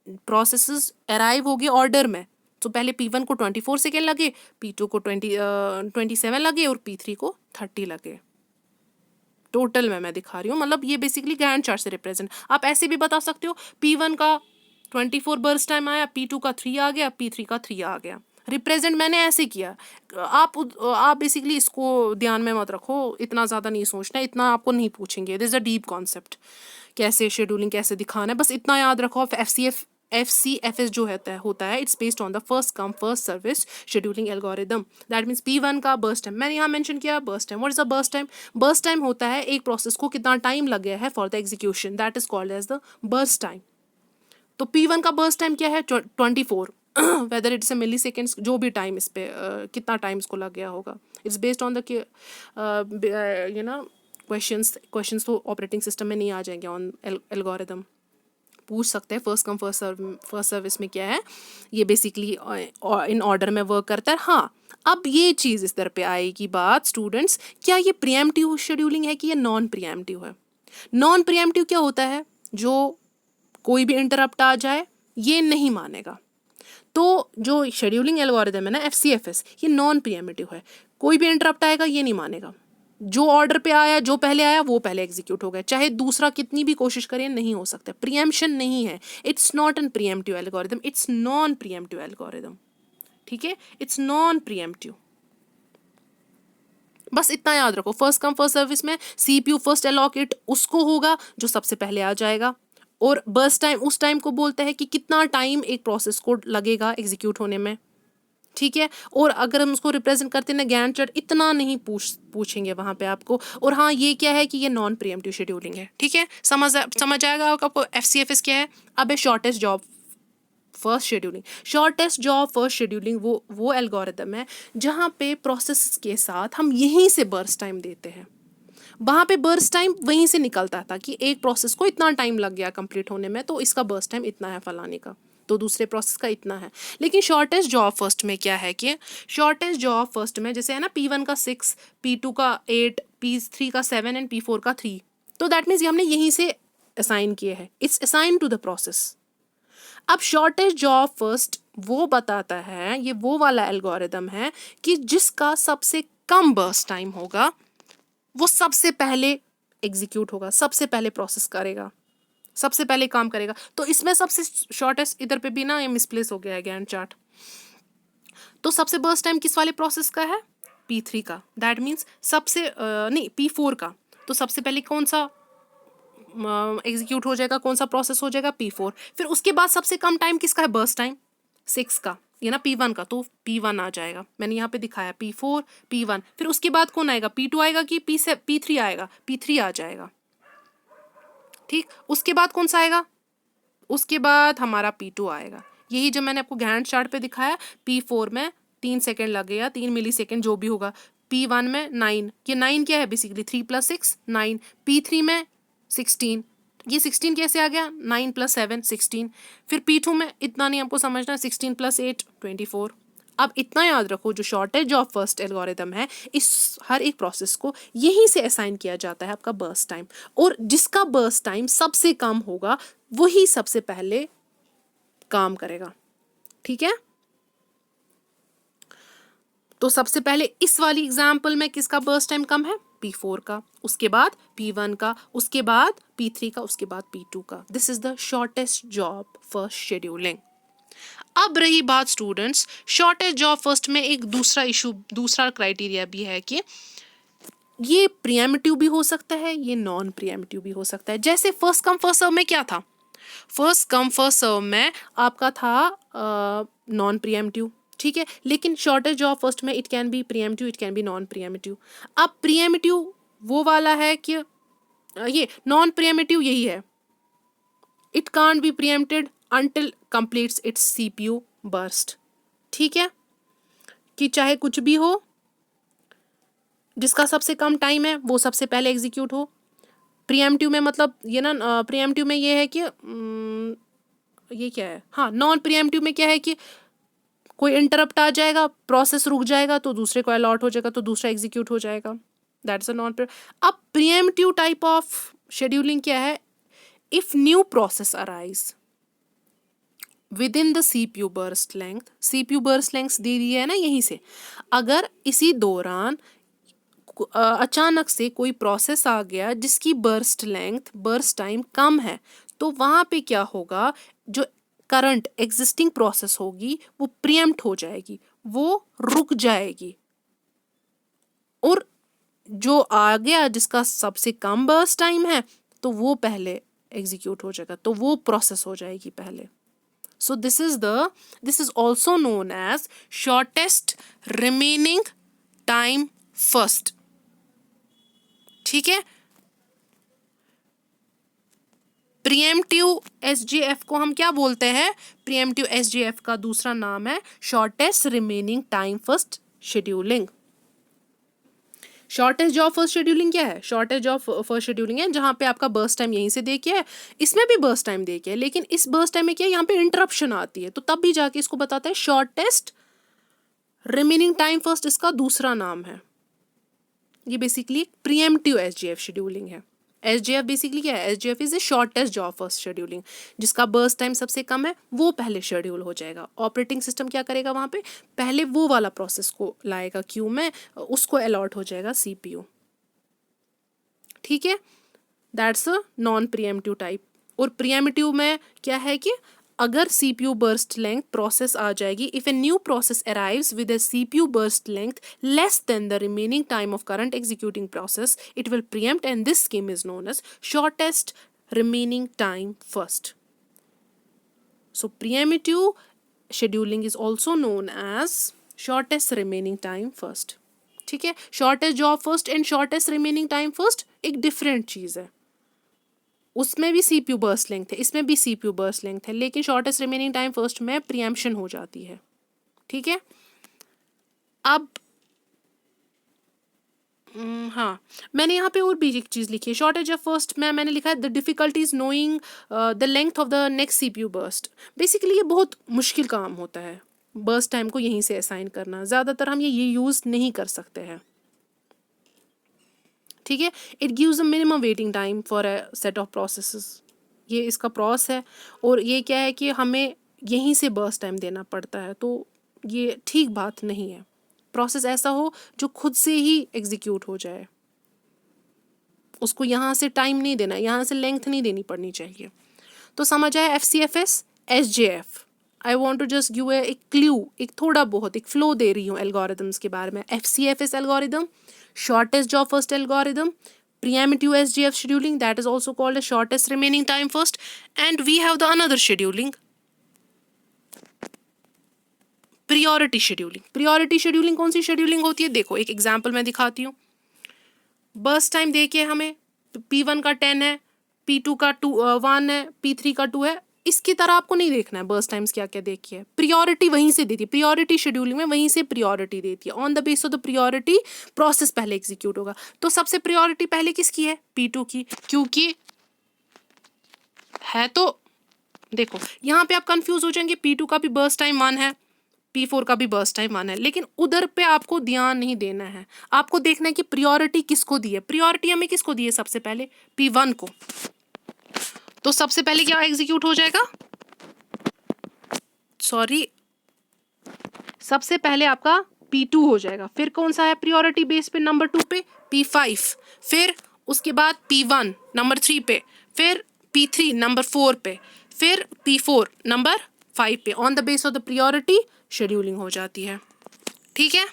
processes arrive हो गए ऑर्डर में। तो पहले P1 को 24 सेकेंड लगे, P2 को 27 लगे और P3 को 30 लगे। टोटल में मैं दिखा रही हूँ, मतलब ये बेसिकली गैंट चार्ट से रिप्रेजेंट। आप ऐसे भी बता सकते हो, P1 का 24 बर्स्ट टाइम आया, P2 का 3 आ गया, P3 का 3 आ गया। रिप्रेजेंट मैंने ऐसे किया। आप बेसिकली इसको ध्यान में मत रखो, इतना ज़्यादा नहीं सोचना, इतना आपको नहीं पूछेंगे। This is a deep concept, कैसे शेड्यूलिंग कैसे दिखाना है, बस इतना याद रखो। FCFS जो होता है it's based on the first come first service scheduling algorithm. That means P1 का बर्स्ट टाइम, मैंने यहाँ मेंशन किया burst time. What is the burst time? Burst time होता है एक प्रोसेस को कितना टाइम लग गया है for the execution, that is called as the burst time. तो P1 का बर्स्ट टाइम क्या है, 24, whether it's a milliseconds, जो भी टाइम इस पे कितना टाइम इसको लग गया होगा, it's based on the you know questions तो ऑपरेटिंग सिस्टम में नहीं आ जाएंगे ऑन एल्गोरिदम, पूछ सकते हैं फर्स्ट कम फर्स्ट सर्विस में क्या है, ये बेसिकली इन ऑर्डर में वर्क करता है। हाँ, अब ये चीज़ इस तरह पे आएगी बात स्टूडेंट्स, क्या ये प्रीएम्प्टिव शेड्यूलिंग है कि ये नॉन प्रीएम्प्टिव है? नॉन प्रीएम्प्टिव क्या होता है, जो कोई भी इंटरप्ट आ जाए ये नहीं मानेगा। तो जो शेड्यूलिंग एल्गोरिदम है ना FCFS, ये नॉन प्रीएम्प्टिव है, कोई भी इंटरप्ट आएगा ये नहीं मानेगा, जो ऑर्डर पे आया, जो पहले आया वो पहले एग्जीक्यूट हो गया, चाहे दूसरा कितनी भी कोशिश करें नहीं हो सकता। प्रीएम्पशन नहीं है, it's not an pre-emptive algorithm, it's non pre-emptive algorithm, ठीक है, इट्स नॉन प्रीएम्प्टिव। बस इतना याद रखो, फर्स्ट कम फर्स्ट सर्विस में CPU फर्स्ट एलोकेट उसको होगा जो सबसे पहले आ जाएगा, और बर्स्ट टाइम उस टाइम को बोलते हैं कि कितना टाइम एक प्रोसेस को लगेगा एग्जीक्यूट होने में, ठीक है। और अगर हम उसको रिप्रेजेंट करते हैं गैंट चार्ट, इतना नहीं पूछेंगे वहाँ पे आपको। और हाँ, ये क्या है कि ये नॉन प्रीएम्प्टिव शेड्यूलिंग है, ठीक है। समझ आएगा आपको FCFS क्या है। अब है shortest job first scheduling. Shortest job first scheduling वो एल्गोरिदम है जहाँ पे प्रोसेस के साथ हम यहीं से बर्स्ट टाइम देते हैं, वहाँ पे बर्स्ट टाइम वहीं से निकलता था कि एक प्रोसेस को इतना टाइम लग गया कंप्लीट होने में, तो इसका बर्स्ट टाइम इतना है फलाने का, तो दूसरे प्रोसेस का इतना है। लेकिन शॉर्टेस्ट जॉब फर्स्ट में क्या है कि शॉर्टेस्ट जॉब फर्स्ट में जैसे है ना P1 का 6, P2 का 8, P3 का 7 एंड P4 का 3, तो दैट मीन्स हमने यहीं से असाइन किए हैं, it's assign to the process. अब शॉर्टेस्ट जॉब फर्स्ट वो बताता है, ये वो वाला एल्गोरिदम है कि जिसका सबसे कम बर्स्ट टाइम होगा वो सबसे पहले एग्जीक्यूट होगा, सबसे पहले प्रोसेस करेगा, सबसे पहले काम करेगा। तो इसमें सबसे शॉर्टेस्ट, इधर पे भी ना ये मिसप्लेस हो गया है गैंट चार्ट, तो सबसे बर्स्ट टाइम किस वाले प्रोसेस का है, P3 का, दैट मीन्स सबसे नहीं P4 का। तो सबसे पहले कौन सा एग्जीक्यूट हो जाएगा, कौन सा प्रोसेस हो जाएगा, P4। फिर उसके बाद सबसे कम टाइम किसका है, बर्स्ट टाइम 6 का, ये ना P1 का, तो P1 आ जाएगा, मैंने यहाँ पे दिखाया P4 P1। फिर उसके बाद कौन आएगा, P2 आएगा कि P3 आएगा, P3 आ जाएगा। ठीक, उसके बाद कौन सा आएगा, उसके बाद हमारा P2 आएगा। यही जो मैंने आपको गैंट चार्ट पे दिखाया, P4 में 3 सेकेंड लगेगा, 3 मिली सेकेंड जो भी होगा। P1 में 9, ये 9 क्या है बेसिकली 3 + 6 9। P3 में 16, ये 16 कैसे आ गया, 9 + 7 16। फिर P2 में इतना नहीं आपको समझना, 16 + 8 24। अब इतना याद रखो, जो शॉर्टेज ऑफ फर्स्ट एल्गोरिदम है, इस हर एक प्रोसेस को यहीं से असाइन किया जाता है आपका बर्स्ट टाइम, और जिसका बर्स्ट टाइम सबसे कम होगा वही सबसे पहले काम करेगा। ठीक है, तो सबसे पहले इस वाली एग्जाम्पल में किसका बर्स्ट टाइम कम है, P4 का, उसके बाद P1 का, उसके बाद P3 का, उसके बाद P2 का। This is the shortest job first scheduling. अब रही बात स्टूडेंट्स, शॉर्टेज जॉब फर्स्ट में एक दूसरा इशू, दूसरा क्राइटेरिया भी है कि ये प्रीएम्प्टिव भी हो सकता है, ये नॉन प्रीएम्प्टिव भी हो सकता है। जैसे फर्स्ट कम फर्स्ट सर्व में क्या था, फर्स्ट कम फर्स्ट सर्व में आपका था नॉन प्रीएम्प्टिव, ठीक है, लेकिन शॉर्टेज जॉब फर्स्ट में it can be preemptive, it can be non preemptive. अब प्रीएम्प्टिव वो वाला है कि ये नॉन प्रीएम्प्टिव यही है, it can't be preempted until completes its CPU burst। ठीक है, कि चाहे कुछ भी हो, जिसका सबसे कम टाइम है वो सबसे पहले एग्जीक्यूट हो। प्रीएम्प्टिव में मतलब ये ना, प्रीएम्प्टिव में ये है कि ये क्या है, हाँ, नॉन प्रीएम्प्टिव में क्या है कि कोई इंटरप्ट आ जाएगा, प्रोसेस रुक जाएगा तो दूसरे को अलॉट हो जाएगा, तो दूसरा एग्जीक्यूट हो जाएगा, दैट्स अ नॉन। अब प्रीएम्प्टिव टाइप ऑफ शेड्यूलिंग क्या है, if new process arise with in the CPU burst length, CPU burst length दे दी है ना यहीं से, अगर इसी दौरान अचानक से कोई प्रोसेस आ गया जिसकी बर्स्ट लेंथ, बर्स्ट टाइम कम है, तो वहाँ पे क्या होगा, जो करंट एग्जिस्टिंग प्रोसेस होगी वो प्रीएम्प्ट हो जाएगी, वो रुक जाएगी, और जो आ गया जिसका सबसे कम बर्स्ट टाइम है तो वो पहले एग्जीक्यूट हो जाएगा, तो वो प्रोसेस हो जाएगी पहले। So this is also known as shortest remaining time first। ठीक है, प्रीएम्प्टिव SJF को हम क्या बोलते हैं, प्रीएम्प्टिव SJF का दूसरा नाम है shortest remaining time first scheduling. Shortest job first scheduling क्या है, शॉर्टेस्ट जॉब फर्स्ट शेड्यूलिंग है जहाँ पे आपका बर्स्ट टाइम यहीं से दे के है, इसमें भी बर्स्ट टाइम दे के है, लेकिन इस बर्स्ट टाइम में क्या है, यहाँ पे इंटरप्शन आती है, तो तब भी जाके इसको बताता है शॉर्टेस्ट रिमेनिंग टाइम फर्स्ट, इसका दूसरा नाम है। ये बेसिकली प्रीएम्प्टिव SJF शेड्यूलिंग है। SJF बेसिकली क्या है, SJF is the shortest job first scheduling, जिसका बर्स्ट टाइम सबसे कम है वो पहले शेड्यूल हो जाएगा। ऑपरेटिंग सिस्टम क्या करेगा, वहाँ पे पहले वो वाला प्रोसेस को लाएगा क्यू में, उसको अलॉट हो जाएगा CPU। ठीक है, that's a non pre-emptive type. और प्रीएम्प्टिव में क्या है कि अगर CPU burst length प्रोसेस आ जाएगी, if a new process arrives with a CPU burst length less than the remaining time of current executing process, it will preempt, and this scheme is known as shortest remaining time first। So preemptive scheduling is also known as shortest remaining time first। ठीक है, shortest job first and shortest remaining time first एक different चीज़ है, उसमें भी CPU burst length है, इसमें भी CPU burst length है, लेकिन शॉर्टेस्ट रिमेनिंग टाइम फर्स्ट में प्रीएम्प्शन हो जाती है। ठीक है, अब हाँ, मैंने यहाँ पे और भी एक चीज़ लिखी है, शॉर्टेज ऑफ फर्स्ट में मैंने लिखा है the difficulties knowing the length of the next CPU burst. Basically ये बहुत मुश्किल काम होता है, बर्स्ट टाइम को यहीं से असाइन करना, ज़्यादातर हम ये यूज़ नहीं कर सकते हैं। ठीक है, it gives a minimum waiting time for a set of processes, ये इसका प्रोसेस है, और ये क्या है कि हमें यहीं से बर्स्ट टाइम देना पड़ता है, तो ये ठीक बात नहीं है। प्रोसेस ऐसा हो जो खुद से ही एग्जीक्यूट हो जाए, उसको यहाँ से टाइम नहीं देना, यहाँ से लेंथ नहीं देनी पड़नी चाहिए। तो समझ आया FCFS SJF। I want to just give एक क्लू, एक थोड़ा बहुत एक फ्लो दे रही हूँ एल्गोरिदम्स के बारे में। FCFS algorithm, shortest job first algorithm, preemptive SJF scheduling, that is also called as shortest remaining time first, and we have the another scheduling, priority scheduling। priority scheduling कौन सी शेड्यूलिंग होती है, देखो एक एग्जाम्पल मैं दिखाती हूँ। बर्स्ट टाइम दे के हमें P1 का 10 है, P2 का 1 है, P3 का 2 है, इसकी तरह आपको नहीं देखना है बर्स्ट टाइम्स क्या क्या देखी है। प्रियोरिटी वहीं से देती है, प्रियोरिटी शेड्यूलिंग में वहीं से प्रियोरिटी देती है। On the base of the priority process पहले एग्जीक्यूट होगा। तो सबसे प्रियोरिटी पहले किसकी है? P2 की, क्योंकि है तो देखो यहाँ पे आप कंफ्यूज हो जाएंगे, P2 का भी बर्स्ट टाइम 1 है, P4 का भी बर्स्ट टाइम 1 है, लेकिन उधर पे आपको ध्यान नहीं देना है। आपको देखना है कि प्रियोरिटी किसको दी है। प्रियोरिटी हमें किसको दी है? सबसे पहले P1 को। तो सबसे पहले क्या एग्जीक्यूट हो जाएगा? सॉरी, सबसे पहले आपका P2 हो जाएगा। फिर कौन सा है प्रियोरिटी बेस पे? नंबर 2 पे P5, फिर उसके बाद P1 नंबर 3 पे, फिर P3 नंबर 4 पे, फिर P4 नंबर 5 पे। On the base of the priority scheduling हो जाती है। ठीक है।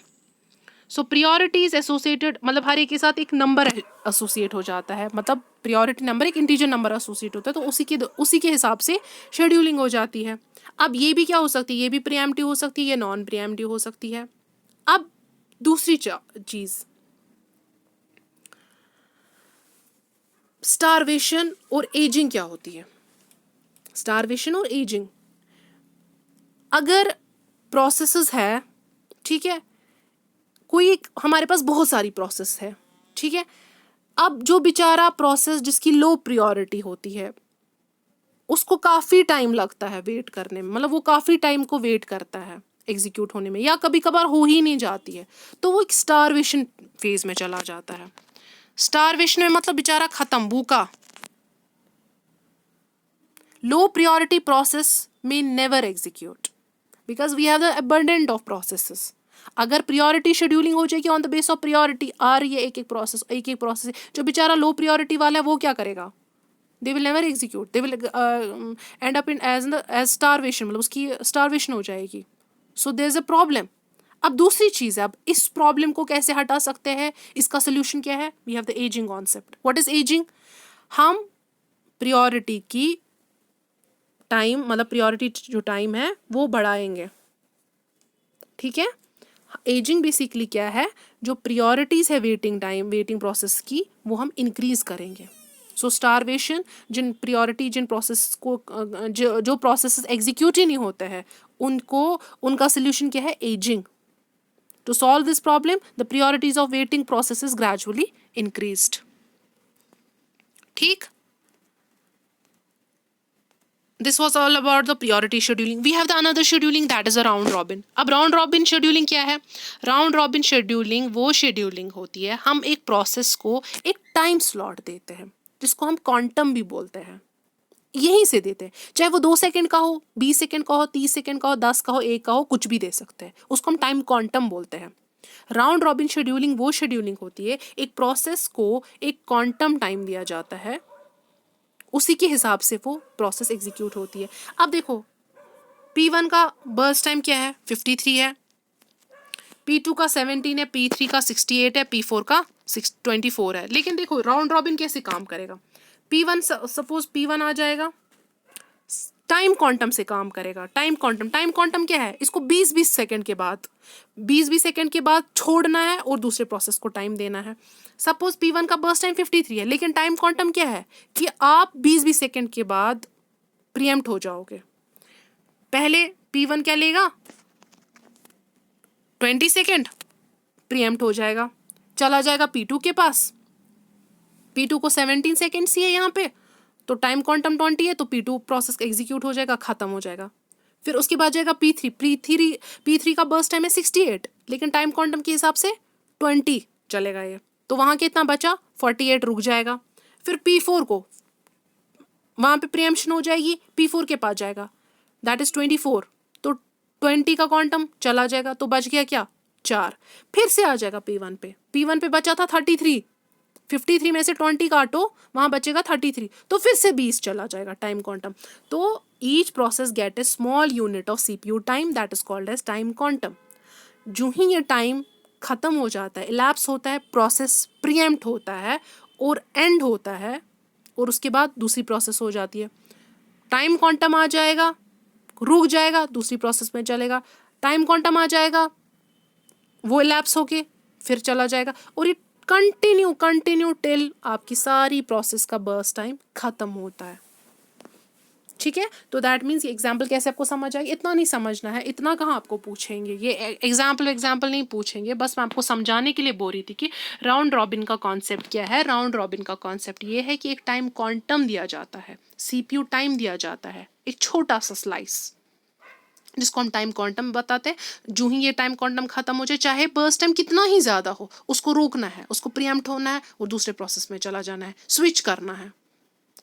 सो प्रियोरिटी इज एसोसिएटेड, मतलब हर एक के साथ एक नंबर एसोसिएट हो जाता है, मतलब प्रियोरिटी नंबर एक इंटीजर नंबर एसोसिएट होता है, तो उसी के हिसाब से शेड्यूलिंग हो जाती है। अब ये भी क्या हो सकती है? ये भी प्रीएम्प्टिव हो सकती है, ये नॉन प्रीएम्प्टिव हो सकती है। अब दूसरी चीज, स्टारवेशन और एजिंग क्या होती है? स्टारवेशन और एजिंग, अगर प्रोसेसेस है, ठीक है, कोई एक हमारे पास बहुत सारी प्रोसेस है, ठीक है, अब जो बेचारा प्रोसेस जिसकी लो प्रियोरिटी होती है उसको काफ़ी टाइम लगता है वेट करने में, मतलब वो काफ़ी टाइम को वेट करता है एग्जीक्यूट होने में, या कभी कभार हो ही नहीं जाती है, तो वो एक स्टारवेशन फेज में चला जाता है। स्टारवेशन में मतलब बेचारा खत्म, भूखा। लो प्रियोरिटी प्रोसेस में never execute because we have the abundant of processes. अगर प्रियोरिटी शेड्यूलिंग हो जाएगी on the base of priority, आ रही है एक एक प्रोसेस, जो बेचारा लो प्रियोरिटी वाला है वो क्या करेगा? They will never execute, they will end up in as starvation, मतलब उसकी स्टारवेशन हो जाएगी। So there is a problem. अब दूसरी चीज़ है, अब इस प्रॉब्लम को कैसे हटा सकते हैं? इसका सोल्यूशन क्या है? We have the aging concept. What is aging? हम प्रियोरिटी की टाइम, मतलब प्रियोरिटी जो टाइम है वो बढ़ाएंगे। ठीक है। एजिंग बेसिकली क्या है? जो प्रियोरिटीज है वेटिंग टाइम, वेटिंग प्रोसेस की, वो हम इंक्रीज करेंगे। सो स्टारवेशन, जिन प्रियोरिटी, जिन प्रोसेस को जो प्रोसेस एग्जीक्यूट ही नहीं होते हैं उनका सोल्यूशन क्या है? Aging. To solve this problem the priorities of waiting process gradually increased. ठीक। This was all about the priority scheduling. We have the another scheduling, that is a round robin. अब round robin scheduling क्या है? Round robin scheduling वो scheduling होती है, हम एक process को एक टाइम स्लॉट देते हैं जिसको हम क्वांटम भी बोलते हैं, यहीं से देते हैं, चाहे वो 2 सेकंड का हो, 20 सेकंड का हो, 30 सेकंड का हो, 10 का हो, 1 का हो, कुछ भी दे सकते हैं, उसको हम टाइम क्वांटम बोलते हैं। राउंड रॉबिन शेड्यूलिंग वो शेड्यूलिंग होती है, एक प्रोसेस को एक क्वांटम टाइम दिया जाता है, उसी के हिसाब से वो प्रोसेस एग्जीक्यूट होती है। अब देखो P1 का बर्स्ट टाइम क्या है? 53 है, P2 का 17 है, P3 का 68 है, P4 का 24 है। लेकिन देखो राउंड रॉबिन कैसे काम करेगा? P1 सपोज P1 आ जाएगा, टाइम क्वांटम से काम करेगा। टाइम क्वांटम क्या है? इसको 20-20 सेकंड के बाद 20-20 सेकंड के बाद छोड़ना है और दूसरे प्रोसेस को टाइम देना है। सपोज P1 का बर्स्ट टाइम 53 है, लेकिन टाइम क्वांटम क्या है कि आप 20-20 सेकंड के बाद प्रीएम्प्ट हो जाओगे। पहले P1 क्या लेगा? 20 सेकंड, प्रीएम्प्ट हो जाएगा, चला जाएगा P2 के पास। P2 को 17 सेकंड ही है यहाँ पे, तो टाइम क्वांटम 20 है, तो P2 प्रोसेस एग्जीक्यूट हो जाएगा, खत्म हो जाएगा। फिर उसके बाद जाएगा P3 का बर्स्ट टाइम है 68, लेकिन टाइम क्वांटम के हिसाब से 20 चलेगा ये, तो वहाँ कितना बचा? 48 रुक जाएगा। फिर P4 को वहाँ पे प्रीएम्प्शन हो जाएगी, P4 के पास जाएगा, दैट इज 24, तो 20 का क्वांटम चला जाएगा, तो बच गया क्या? 4। फिर से आ जाएगा P1 पे बचा था 33, 53 में से 20 काटो, वहाँ बचेगा 33, तो फिर से 20 चला जाएगा टाइम क्वांटम। तो each process get a small unit of CPU time, that is called as time quantum. जो ही ये टाइम खत्म हो जाता है, इलैप्स होता है, प्रोसेस प्रीएम्प्ट होता है और एंड होता है, और उसके बाद दूसरी प्रोसेस हो जाती है। टाइम क्वांटम आ जाएगा, रुक जाएगा, दूसरी प्रोसेस में चलेगा, टाइम क्वांटम आ जाएगा, वो इलैप्स होके फिर चला जाएगा, और ये कंटिन्यू कंटिन्यू टिल आपकी सारी प्रोसेस का बर्स्ट टाइम खत्म होता है। ठीक है, तो दैट मीन्स ये एग्जाम्पल कैसे आपको समझ आएगी, इतना नहीं समझना है, इतना कहाँ आपको पूछेंगे, ये एग्जाम्पल नहीं पूछेंगे, बस मैं आपको समझाने के लिए बोल रही थी कि राउंड रॉबिन का कॉन्सेप्ट क्या है। राउंड रॉबिन का कॉन्सेप्ट ये है कि एक टाइम क्वांटम दिया जाता है, CPU टाइम दिया जाता है, एक छोटा सा स्लाइस जिसको हम टाइम क्वांटम बताते हैं। जो ही ये टाइम क्वांटम खत्म हो जाए, चाहे बर्स्ट टाइम कितना ही ज़्यादा हो, उसको रोकना है, उसको प्रीएम्प्ट होना है और दूसरे प्रोसेस में चला जाना है, स्विच करना है,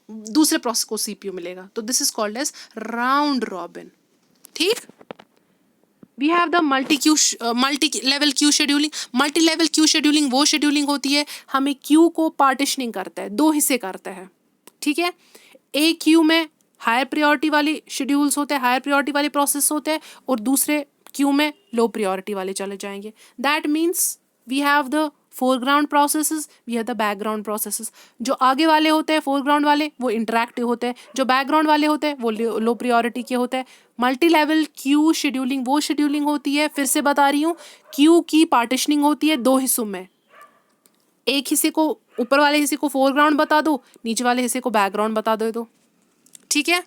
दूसरे प्रोसेस को CPU मिलेगा। तो this is called as round robin. ठीक, we have the multi level queue scheduling. Multi level queue scheduling वो शेड्यूलिंग होती है, हमें क्यू को पार्टीशनिंग करता है, दो हिस्से करता है। ठीक है, एक क्यू में हायर प्रायोरिटी वाली शेड्यूल्स होते हैं, हायर प्रायोरिटी वाले प्रोसेस होते हैं, और दूसरे क्यू में लो प्रायोरिटी वाले चले जाएंगे। That means we have the foreground processes, we have the background processes. जो आगे वाले होते हैं फोरग्राउंड वाले, वो इंटरैक्टिव होते हैं, जो बैकग्राउंड वाले होते हैं वो लो प्रायोरिटी के होते हैं। मल्टी लेवल क्यू शेड्यूलिंग वो शेड्यूलिंग होती है, फिर से बता रही हूँ, क्यू की पार्टीशनिंग होती है दो हिस्सों में। एक हिस्से को, ऊपर वाले हिस्से को फोरग्राउंड बता दो, नीचे वाले हिस्से को बैकग्राउंड बता दो। ठीक है,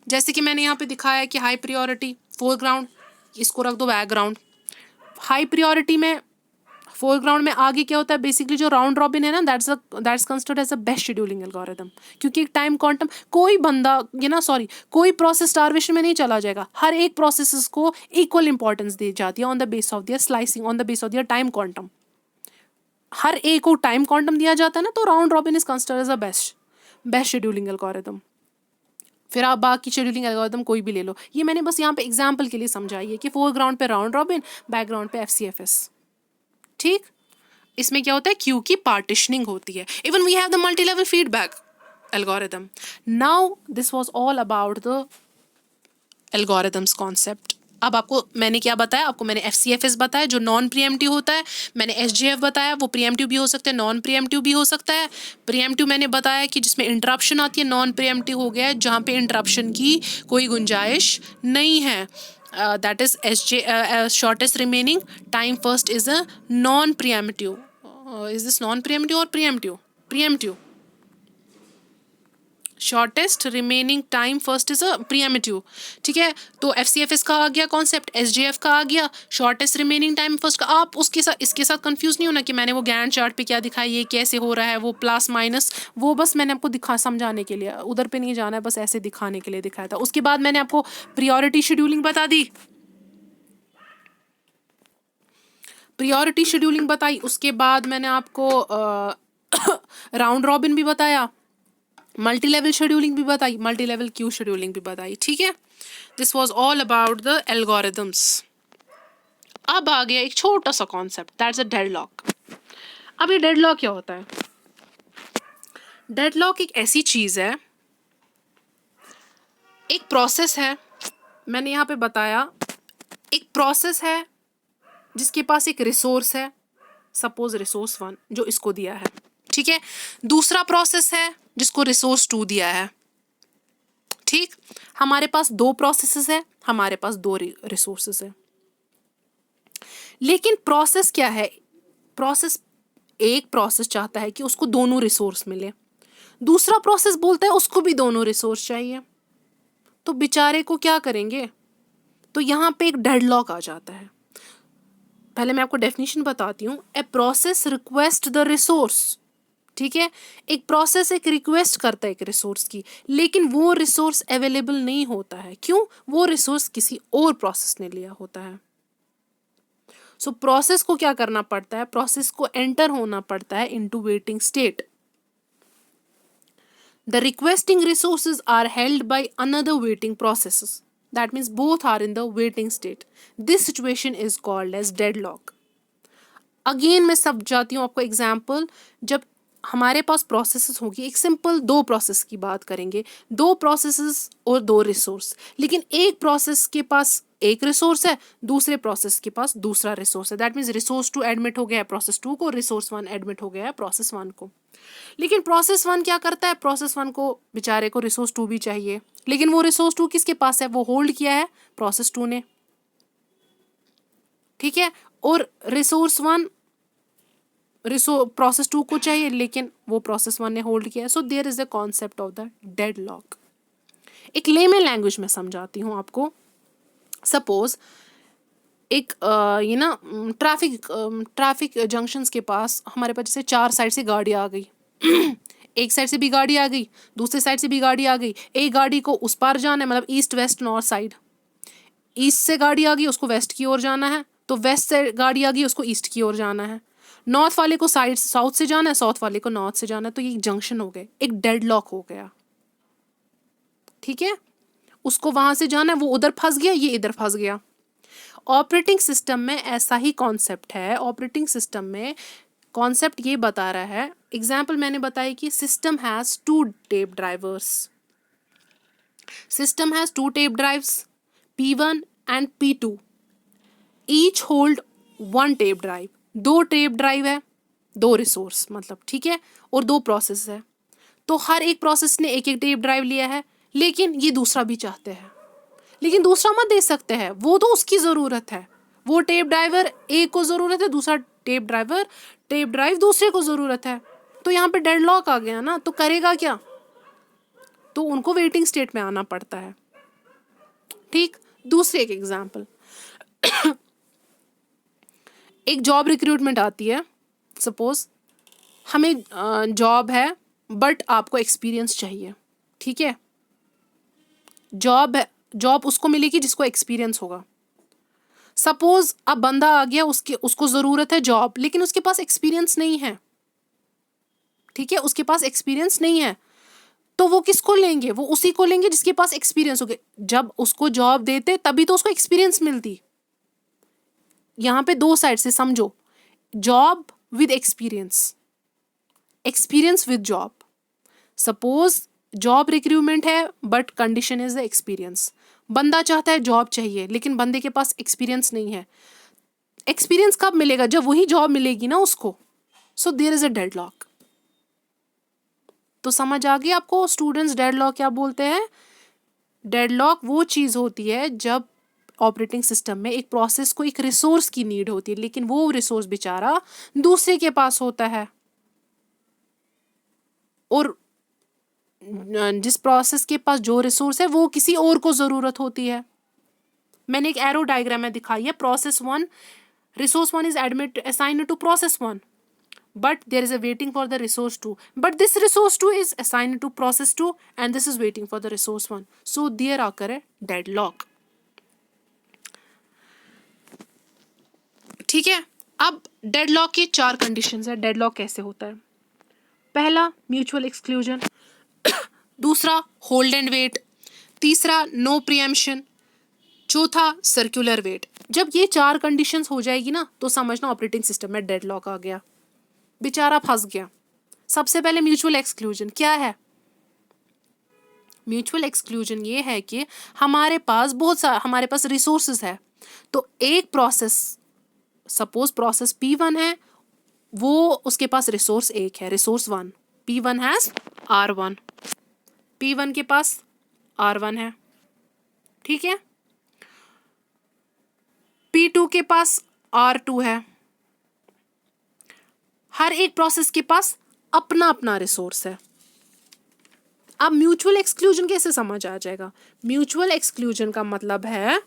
जैसे कि मैंने यहाँ पे दिखाया कि हाई प्रायोरिटी फोरग्राउंड, इसको रख दो बैकग्राउंड। हाई प्रायोरिटी में फोरग्राउंड में आगे क्या होता है, बेसिकली जो राउंड रॉबिन है ना, that's considered as the best scheduling algorithm, क्योंकि एक टाइम क्वांटम, कोई बंदा कोई प्रोसेस स्टारवेशन में नहीं चला जाएगा। हर एक प्रोसेस को इक्वल इंपॉर्टेंस दी जाती है on the base of their slicing, on the base of their time quantum. हर एक को टाइम क्वांटम दिया जाता है ना, तो round robin is considered as the best scheduling algorithm. फिर आप बाकी शेड्यूलिंग एल्गोरिथम कोई भी ले लो, ये मैंने बस यहाँ पे एग्जाम्पल के लिए समझाई है कि फोरग्राउंड पे राउंड रॉबिन, बैकग्राउंड पे FCFS। ठीक, इसमें क्या होता है, क्यू की पार्टीशनिंग होती है। Even we have the multi level feedback algorithm. Now this was all about the algorithms concept. अब आपको मैंने क्या बताया, आपको मैंने FCFS बताया जो नॉन प्रीएम्प्टिव होता है, मैंने SJF बताया वो प्रीएम्प्टिव भी हो सकता है, नॉन प्रीएम्प्टिव भी हो सकता है। प्रीएम्प्टिव मैंने बताया कि जिसमें इंटरप्शन आती है, नॉन प्रीएम्प्टिव हो गया है जहाँ पे इंटरप्शन की कोई गुंजाइश नहीं है। That is shortest remaining time first is a non preemptive. Is this non preemptive और preemptive shortest remaining time first is a preemptive. ठीक है, तो FCFS का आ गया कॉन्सेप्ट, SJF का आ गया, शॉर्टेस्ट रिमेनिंग टाइम फर्स्ट का। आप उसके साथ इसके साथ कंफ्यूज नहीं होना कि मैंने वो गैंट चार्ट पे क्या दिखाया, ये कैसे हो रहा है, वो प्लस माइनस, वो बस मैंने आपको समझाने के लिए, उधर पे नहीं जाना है, बस ऐसे दिखाने के लिए दिखाया था। उसके बाद मैंने आपको प्रायोरिटी शेड्यूलिंग बता दी, प्रायोरिटी शेड्यूलिंग बताई, उसके बाद मैंने आपको राउंड रॉबिन भी बताया, मल्टी लेवल शेड्यूलिंग भी बताई, मल्टी लेवल क्यू शेड्यूलिंग भी बताई। ठीक है, this was all about the algorithms. अब आ गया एक छोटा सा कॉन्सेप्ट, दैट्स अ डेडलॉक। अब ये डेडलॉक क्या होता है? डेडलॉक एक ऐसी चीज है, एक प्रोसेस है, मैंने यहाँ पे बताया एक प्रोसेस है जिसके पास एक रिसोर्स है, सपोज रिसोर्स 1 जो इसको दिया है। ठीक है, दूसरा प्रोसेस है जिसको रिसोर्स 2 दिया है। ठीक, हमारे पास दो प्रोसेसेस है, हमारे पास दो रिसोर्सेस है। लेकिन प्रोसेस क्या है, एक प्रोसेस चाहता है कि उसको दोनों रिसोर्स मिले, दूसरा प्रोसेस बोलता है उसको भी दोनों रिसोर्स चाहिए, तो बेचारे को क्या करेंगे? तो यहाँ पे एक डेडलॉक आ जाता है। पहले मैं आपको डेफिनेशन बताती हूँ। A process request the resource. ठीक है, एक प्रोसेस एक रिक्वेस्ट करता है एक रिसोर्स की, लेकिन वो रिसोर्स अवेलेबल नहीं होता है। क्यों? वो रिसोर्स किसी और प्रोसेस ने लिया होता है। सो प्रोसेस को क्या करना पड़ता है? प्रोसेस को एंटर होना पड़ता है into waiting state. The requesting resources are held by another waiting processes, that means both are in the waiting state. This situation is called as deadlock. Again मैं सब जाती हूँ आपको एग्जाम्पल। जब हमारे पास प्रोसेसेस होगी, एक सिंपल दो प्रोसेस की बात करेंगे, दो प्रोसेसेस और दो रिसोर्स, लेकिन एक प्रोसेस के पास एक रिसोर्स है, दूसरे प्रोसेस के पास दूसरा रिसोर्स है। दैट मीन्स रिसोर्स 2 एडमिट हो गया है प्रोसेस 2 को, रिसोर्स 1 एडमिट हो गया है प्रोसेस 1 को। लेकिन प्रोसेस 1 क्या करता है? प्रोसेस 1 को बेचारे को रिसोर्स 2 भी चाहिए, लेकिन वो रिसोर्स 2 किसके पास है? वो होल्ड किया है प्रोसेस 2 ने। ठीक है, और प्रोसेस 2 को चाहिए लेकिन वो प्रोसेस 1 ने होल्ड किया है. So there is the concept of the deadlock. एक लेमन लैंग्वेज में समझाती हूँ आपको. सपोज एक ये ना ट्रैफिक जंक्शंस के पास हमारे पास जैसे 4 साइड से गाड़ी आ गई. एक साइड से भी गाड़ी आ गई, दूसरे साइड से भी गाड़ी आ गई. एक गाड़ी को उस पार जाना है, मतलब east west north side. East से गाड़ी आ गई, उसको वेस्ट की ओर जाना है. तो वेस्ट से गाड़ी आ गई, उसको ईस्ट की ओर जाना है. नॉर्थ वाले को साउथ से जाना है, साउथ वाले को नॉर्थ से जाना है. तो ये जंक्शन हो गए, एक डेडलॉक हो गया. ठीक है, उसको वहां से जाना है, वो उधर फंस गया, ये इधर फंस गया. ऑपरेटिंग सिस्टम में ऐसा ही कॉन्सेप्ट है. ऑपरेटिंग सिस्टम में कॉन्सेप्ट ये बता रहा है, एग्जाम्पल मैंने बताया कि system has 2 tape drivers. System has 2 tape drives P1 and P2. Each hold 1 tape drive. 2 tape drive है, 2 रिसोर्स मतलब, ठीक है, और 2 प्रोसेस है. तो हर एक प्रोसेस ने एक एक टेप ड्राइव लिया है, लेकिन ये दूसरा भी चाहते हैं. लेकिन दूसरा मत दे सकते हैं, वो तो उसकी ज़रूरत है. वो टेप ड्राइवर एक को ज़रूरत है, दूसरा टेप ड्राइव दूसरे को ज़रूरत है. तो यहाँ पे डेडलॉक आ गया ना. तो करेगा क्या? तो उनको वेटिंग स्टेट में आना पड़ता है. ठीक. दूसरे एक एग्जाम्पल, एक जॉब रिक्रूटमेंट आती है. सपोज हमें जॉब है बट आपको एक्सपीरियंस चाहिए. ठीक है, जॉब उसको मिलेगी जिसको एक्सपीरियंस होगा. सपोज अब बंदा आ गया, उसको ज़रूरत है जॉब, लेकिन उसके पास एक्सपीरियंस नहीं है. ठीक है, उसके पास एक्सपीरियंस नहीं है. तो वो किसको लेंगे? वो उसी को लेंगे जिसके पास एक्सपीरियंस हो गया. जब उसको जॉब देते तभी तो उसको एक्सपीरियंस मिलती. यहाँ पे 2 साइड से समझो, job with experience, experience with job. Suppose job recruitment है but condition is the experience. बंदा चाहता है जॉब चाहिए, लेकिन बंदे के पास एक्सपीरियंस नहीं है. एक्सपीरियंस कब मिलेगा? जब वही जॉब मिलेगी ना उसको. So there is a deadlock. तो समझ आ गई आपको स्टूडेंट्स डेडलॉक क्या बोलते हैं? डेडलॉक वो चीज़ होती है जब ऑपरेटिंग सिस्टम में एक प्रोसेस को एक रिसोर्स की नीड होती है, लेकिन वो रिसोर्स बेचारा दूसरे के पास होता है. और जिस प्रोसेस के पास जो रिसोर्स है वो किसी और को ज़रूरत होती है. मैंने एक एरो डायग्राम में दिखाई है. Process 1, resource 1 is assigned to process 1, but there is a waiting for the resource 2. But this resource 2 is assigned to process 2 and this is waiting for the resource 1. So there occur a deadlock. ठीक है, अब deadlock की 4 conditions है. Deadlock कैसे होता है? पहला mutual exclusion, दूसरा होल्ड एंड वेट, तीसरा नो प्रीएम्पशन, चौथा सर्कुलर वेट. जब ये 4 कंडीशंस हो जाएगी ना तो समझना ऑपरेटिंग सिस्टम में डेडलॉक आ गया, बेचारा फंस गया. सबसे पहले म्यूचुअल एक्सक्लूजन क्या है? म्यूचुअल एक्सक्लूजन ये है कि हमारे पास रिसोर्सेज है. तो एक प्रोसेस, सपोज प्रोसेस P1 है, वो उसके पास रिसोर्स 1 है, resource 1. P1 has R1, P1 के पास R1 है. ठीक है, P2 के पास R2 है. हर एक प्रोसेस के पास अपना अपना रिसोर्स है. अब म्यूचुअल एक्सक्लूजन कैसे समझ आ जाएगा? म्यूचुअल एक्सक्लूजन का मतलब है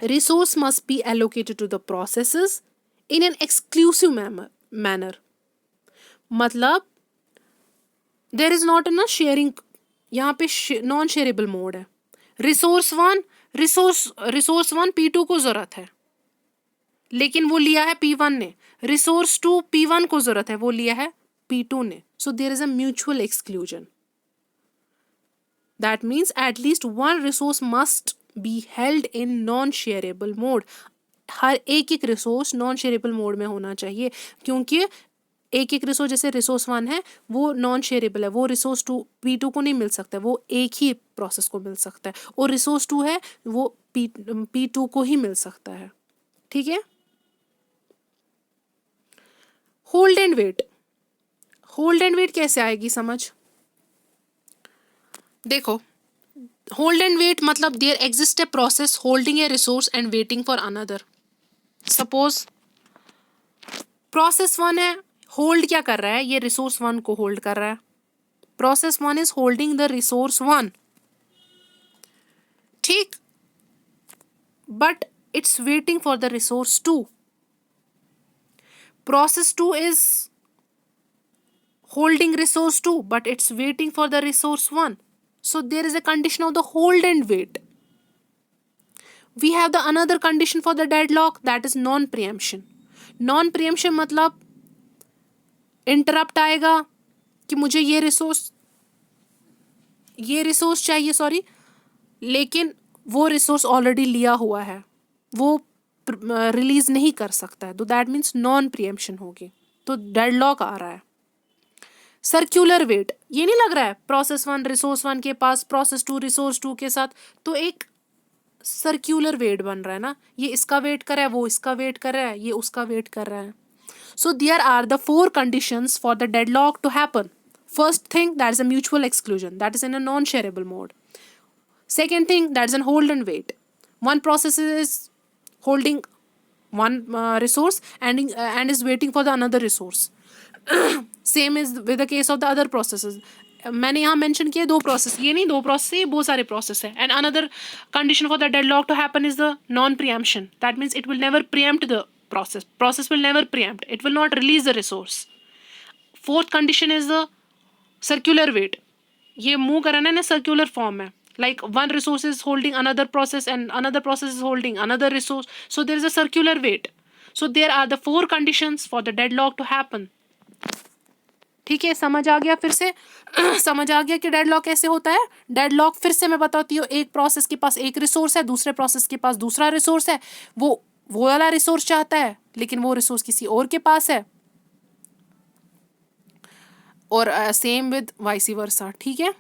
resource must be allocated to the processes in an exclusive manner. मतलब there is not in sharing. यहाँ पे नॉन शेयरेबल मोड है. रिसोर्स 1 P2 को जरूरत है, लेकिन वो लिया है P1 ने. रिसोर्स 2 P1 को जरूरत है, वो लिया है P2 ने. So there is a mutual exclusion. That means at least one resource must be held in non shareable mode. हर एक रिसोर्स नॉन शेयरेबल मोड में होना चाहिए, क्योंकि एक रिसोर्स, जैसे रिसोर्स 1 है वो नॉन शेयरेबल है, वो रिसोर्स 2 P2 को नहीं मिल सकता, वो एक ही प्रोसेस को मिल सकता है. और रिसोर्स 2 है वो P2 को ही मिल सकता है. ठीक है. Hold and wait. Hold and wait कैसे आएगी समझ? देखो, होल्ड एंड वेट मतलब there exist a process holding a resource and waiting for another. Suppose process 1 है, होल्ड क्या कर रहा है, ये रिसोर्स 1 को होल्ड कर रहा है। Process 1 is holding the resource 1, ठीक, but it's waiting for the resource 2। Process 2 is holding resource 2 but it's waiting for the resource 1, so there is a condition of the hold and wait. We have the another condition for the deadlock, that is non preemption. non preemption मतलब interrupt आएगा कि मुझे ये resource चाहिए, sorry, लेकिन वो resource already लिया हुआ है, वो रिलीज नहीं कर सकता है, तो दैट मीन्स नॉन प्रियम्पशन होगी, तो डेडलॉक आ रहा है। सर्क्यूलर वेट, ये नहीं लग रहा है प्रोसेस 1 रिसोर्स 1 के पास, प्रोसेस 2 रिसोर्स 2 के साथ, तो एक सर्क्यूलर वेट बन रहा है ना, ये इसका वेट कर रहा है, वो इसका वेट कर रहा है, ये उसका वेट कर रहा है। So there are the 4 conditions for the deadlock to happen. First thing, that is a mutual exclusion, that is in a non shareable mode. Second thing, that is an hold and wait, one process is holding one resource and is waiting for the another resource. Same is with the case of the other processes. मैंने यहाँ mention किए 2 process, ये नहीं 2 process है, ये बहुत सारे process है। And another condition for the deadlock to happen is the non preemption, that means it will never preempt the process will never preempt, it will not release the resource. Fourth condition is the circular wait, ये move करना है ना circular form में, like one resource is holding another process and another process is holding another resource, so there is a circular wait. So there are the 4 conditions for the deadlock to happen. ठीक है, समझ आ गया फिर से? समझ आ गया कि डेडलॉक कैसे होता है? डेडलॉक फिर से मैं बताती हूँ, एक प्रोसेस के पास एक रिसोर्स है, दूसरे प्रोसेस के पास दूसरा रिसोर्स है, वो वाला रिसोर्स चाहता है लेकिन वो रिसोर्स किसी और के पास है, और सेम विद वाइस वर्सा, ठीक है।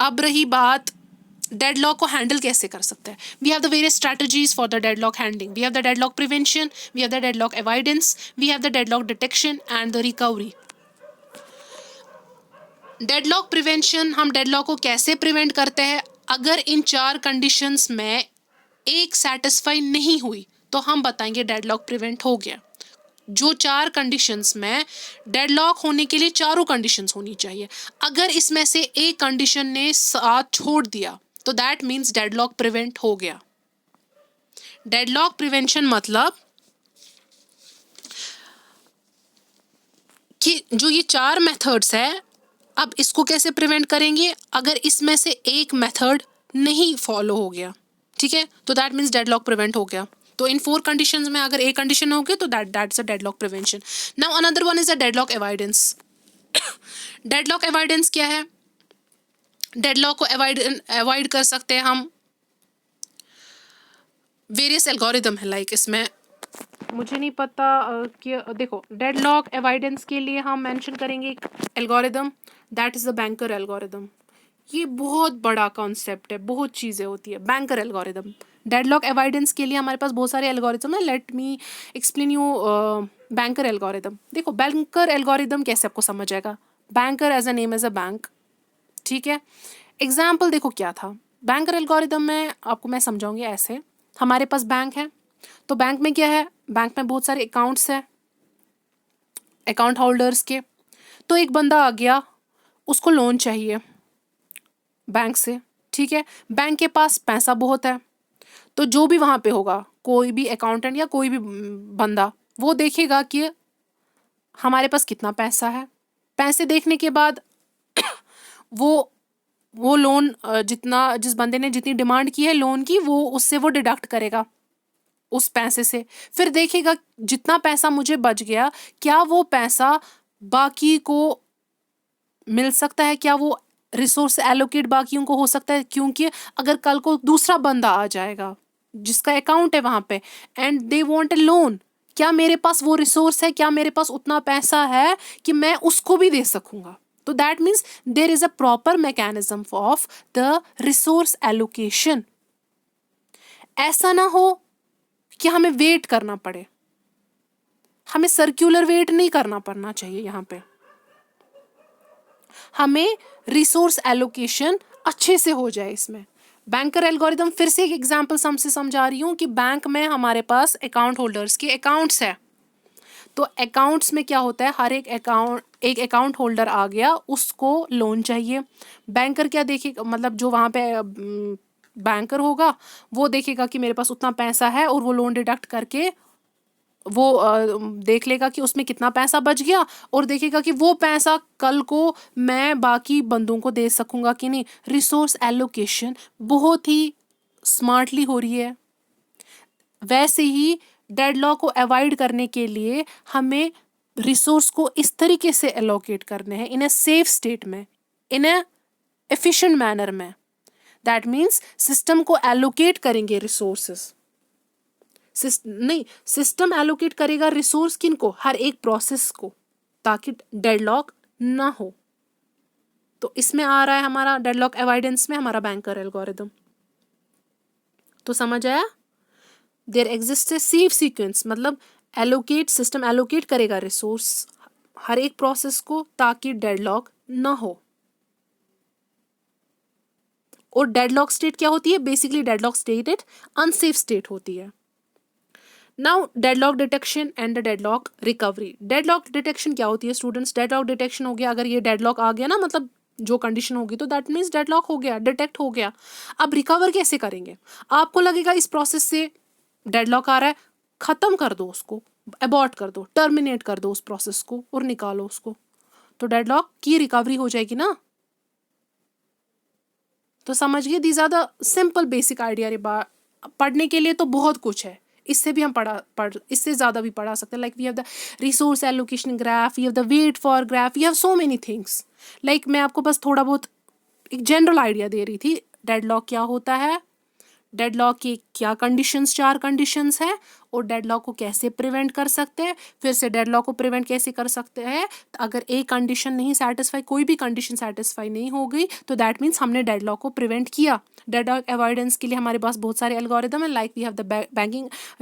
अब रही बात डेडलॉक को हैंडल कैसे कर सकते हैं। We have the various strategies for the deadlock handling. We have the deadlock prevention, we have the deadlock avoidance, we have the deadlock detection and the recovery. Deadlock prevention, हम deadlock को कैसे prevent करते हैं? अगर इन 4 conditions में एक satisfy नहीं हुई तो हम बताएंगे डेडलॉक प्रिवेंट हो गया। जो 4 कंडीशंस में डेडलॉक होने के लिए चारों कंडीशंस होनी चाहिए, अगर इसमें से एक कंडीशन ने साथ छोड़ दिया तो दैट मीन्स डेडलॉक प्रिवेंट हो गया। डेडलॉक प्रिवेंशन मतलब कि जो ये 4 मेथड्स है, अब इसको कैसे प्रिवेंट करेंगे? अगर इसमें से एक मेथड नहीं फॉलो हो गया, ठीक है, तो दैट मीन्स डेडलॉक प्रिवेंट हो गया। तो इन 4 कंडीशंस में अगर एक कंडीशन हो गई तो that's a deadlock prevention. Now another one is a deadlock avoidance. Deadlock avoidance क्या है? डेडलॉक को अवॉइड कर सकते हैं हम, वेरियस एल्गोरिदम है, लाइक इसमें मुझे नहीं पता कि देखो, डेडलॉक अवॉइडेंस के लिए हम मेंशन करेंगे एक algorithm, that is the banker algorithm. ये बहुत बड़ा कॉन्सेप्ट है, बहुत चीज़ें होती है। बैंकर एल्गोरिदम, डेडलॉक अवॉइडेंस के लिए हमारे पास बहुत सारे एल्गोरिदम है। Let me explain you banker algorithm. देखो, बैंकर एल्गोरिदम कैसे आपको समझ आएगा? Banker as a name as a bank, ठीक है। एग्जाम्पल देखो क्या था बैंकर एल्गोरिदम में, आपको मैं समझाऊंगी ऐसे। हमारे पास बैंक है, तो बैंक में क्या है? बैंक में बहुत सारे अकाउंट्स हैं, अकाउंट होल्डर्स के। तो एक बंदा आ गया, उसको लोन चाहिए बैंक से, ठीक है। बैंक के पास पैसा बहुत है, तो जो भी वहाँ पे होगा, कोई भी अकाउंटेंट या कोई भी बंदा, वो देखेगा कि हमारे पास कितना पैसा है। पैसे देखने के बाद वो लोन जितना, जिस बंदे ने जितनी डिमांड की है लोन की, वो उससे वो डिडक्ट करेगा उस पैसे से। फिर देखेगा जितना पैसा मुझे बच गया, क्या वो पैसा बाकी को मिल सकता है, क्या वो रिसोर्स एलोकेट बाकियों को हो सकता है। क्योंकि अगर कल को दूसरा बंदा आ जाएगा जिसका अकाउंट है वहाँ पे, and they want a loan, क्या मेरे पास वो रिसोर्स है, क्या मेरे पास उतना पैसा है कि मैं उसको भी दे सकूंगा। तो that means there is a proper mechanism of the resource allocation. ऐसा ना हो कि हमें वेट करना पड़े, हमें सर्क्यूलर वेट नहीं करना पड़ना चाहिए। यहाँ पे हमें रिसोर्स एलोकेशन अच्छे से हो जाए। इसमें बैंकर एल्गोरिदम, फिर से एक एग्जांपल हमसे समझा रही हूँ कि बैंक में हमारे पास अकाउंट होल्डर्स के अकाउंट्स है, तो अकाउंट्स में क्या होता है, हर एक अकाउंट होल्डर आ गया, उसको लोन चाहिए। बैंकर क्या देखेगा, मतलब जो वहाँ पे बैंकर होगा वो देखेगा कि मेरे पास उतना पैसा है और वो लोन डिडक्ट करके वो देख लेगा कि उसमें कितना पैसा बच गया और देखेगा कि वो पैसा कल को मैं बाकी बंदों को दे सकूंगा कि नहीं। रिसोर्स एलोकेशन बहुत ही स्मार्टली हो रही है। वैसे ही डेडलॉक को अवॉइड करने के लिए हमें रिसोर्स को इस तरीके से एलोकेट करने हैं, इन ए सेफ स्टेट में, इन ए एफिशिएंट मैनर में। दैट मीन्स सिस्टम को एलोकेट करेंगे रिसोर्सेस, नहीं, सिस्टम एलोकेट करेगा रिसोर्स किन को, हर एक प्रोसेस को, ताकि डेडलॉक ना हो। तो इसमें आ रहा है हमारा डेडलॉक अवॉइडेंस में हमारा बैंकर एल्गोरिदम। तो समझ आया? There exist a safe sequence, मतलब एलोकेट, सिस्टम एलोकेट करेगा रिसोर्स हर एक प्रोसेस को ताकि डेडलॉक ना हो। और डेडलॉक स्टेट क्या होती है? बेसिकली डेडलॉक स्टेट एक अनसेफ स्टेट होती है। Now deadlock detection and the deadlock recovery. Deadlock detection क्या होती है स्टूडेंट्स? डेडलॉक डिटेक्शन हो गया, अगर ये डेडलॉक आ गया ना, मतलब जो कंडीशन होगी, तो दैट मीन्स डेडलॉक हो गया, डिटेक्ट हो गया। अब रिकवर कैसे करेंगे? आपको लगेगा इस प्रोसेस से डेडलॉक आ रहा है, खत्म कर दो उसको, अबॉर्ट कर दो, टर्मिनेट कर दो उस प्रोसेस को और निकालो उसको, तो डेडलॉक की रिकवरी हो जाएगी ना। तो समझ गए? These are the simple basic idea. पढ़ने के लिए तो बहुत कुछ है, इससे भी हम इससे ज़्यादा भी पढ़ा सकते हैं। Like we have the resource allocation graph, we have the wait for graph, we have so many things. Like मैं आपको बस थोड़ा बहुत एक जनरल आइडिया दे रही थी, डेडलॉक क्या होता है, डेडलॉक की क्या कंडीशंस, 4 कंडीशंस है, और डेडलॉक को कैसे प्रिवेंट कर सकते हैं। फिर से डेडलॉक को प्रिवेंट कैसे कर सकते हैं? तो अगर एक कंडीशन नहीं सेटिस्फाई, कोई भी कंडीशन सेटिस्फाई नहीं हो गई, तो दैट मीन्स हमने डेडलॉक को प्रिवेंट किया। डेडलॉक अवॉइडेंस के लिए हमारे पास बहुत सारे एल्गोरिदम है, like we have the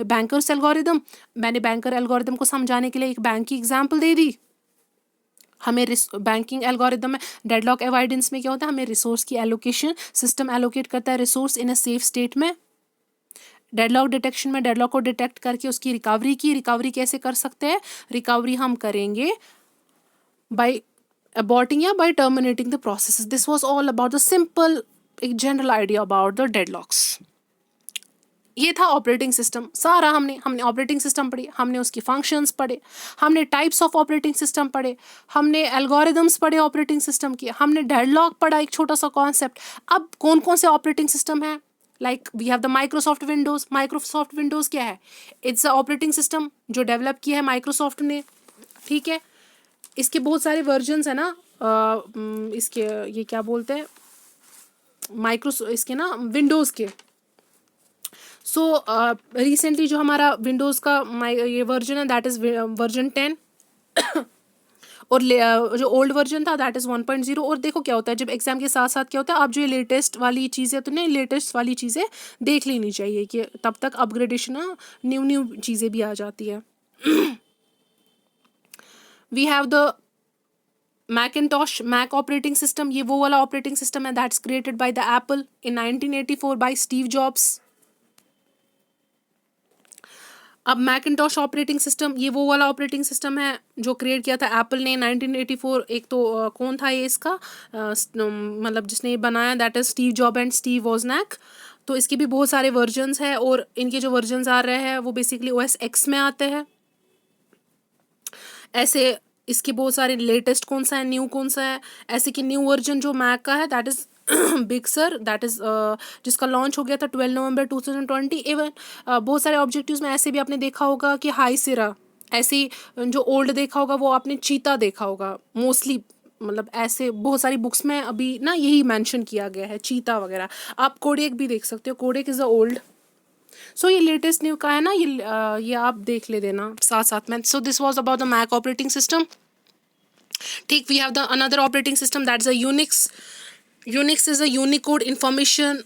banker's algorithm. मैंने बैंकर एल्गोरिदम को समझाने के लिए एक बैंक की एग्जाम्पल दे दी। हमें बैंकिंग एल्गोरिदम में डेडलॉक अवॉइडेंस में क्या होता है? हमें रिसोर्स की एलोकेशन, सिस्टम एलोकेट करता है resource in a safe state में। डेडलॉक डिटेक्शन में डेडलॉक को डिटेक्ट करके उसकी रिकवरी कैसे कर सकते हैं? रिकवरी हम करेंगे बाय अबॉर्टिंग या by terminating the process. This was all about the simple, एक general idea about the deadlocks. ये था ऑपरेटिंग सिस्टम सारा। हमने ऑपरेटिंग सिस्टम पढ़ी, हमने उसकी फंक्शंस पढ़े, हमने टाइप्स ऑफ ऑपरेटिंग सिस्टम पढ़े, हमने एल्गोरिदम्स पढ़े ऑपरेटिंग सिस्टम की, हमने डेडलॉक पढ़ा, एक छोटा सा कॉन्सेप्ट। अब कौन कौन से ऑपरेटिंग सिस्टम है? Like we have the Microsoft Windows. Microsoft Windows क्या है? इट्स अ ऑपरेटिंग सिस्टम जो डेवलप किया है माइक्रोसॉफ्ट ने, ठीक है। इसके बहुत सारे वर्जन्स है ना, इसके ये क्या बोलते हैं, इसके ना विंडोज़ के। सो रिसेंटली जो हमारा विंडोज़ का ये वर्जन है, दैट इज़ वर्जन 10 और जो ओल्ड वर्जन था दैट इज़ 1.0। और देखो क्या होता है, जब एग्ज़ाम के साथ साथ क्या होता है, आप जो ये लेटेस्ट वाली चीज़ें, तो नहीं, लेटेस्ट वाली चीज़ें देख लेनी चाहिए कि तब तक अपग्रेडेशन ना, न्यू चीज़ें भी आ जाती है। We have the Macintosh, Mac operating system. ये वो वाला ऑपरेटिंग सिस्टम है that's created by the Apple in 1984 by Steve Jobs. अब मैकिंटॉश ऑपरेटिंग सिस्टम ये वो वाला ऑपरेटिंग सिस्टम है जो क्रिएट किया था एप्पल ने 1984। एक तो कौन था ये इसका मतलब जिसने ये बनाया, that is Steve Job and Steve Wozniak. तो इसके भी बहुत सारे वर्जन्स हैं और इनके जो वर्जन्स आ रहे हैं वो बेसिकली OS X में आते हैं। ऐसे इसके बहुत सारे लेटेस्ट कौन सा है, न्यू कौन सा है, ऐसे कि न्यू वर्जन जो मैक का है that is big sir, that is जिसका लॉन्च हो गया था 12 नवंबर 2020। इवन बहुत सारे ऑब्जेक्टिव्स में ऐसे भी आपने देखा होगा कि हाई सिरा, ऐसे ही जो ओल्ड देखा होगा वो आपने चीता देखा होगा मोस्टली, मतलब ऐसे बहुत सारी बुक्स में अभी ना यही मेंशन किया गया है, चीता वगैरह। आप कोडेक भी देख सकते हो, कोडेक इज़ अ ओल्ड। सो ये लेटेस्ट न्यू का है ना, ये आप देख ले देना साथ साथ में। So this was about the Mac operating system. ठीक, we have the another operating system that is a Unix. Unix is a Unicode information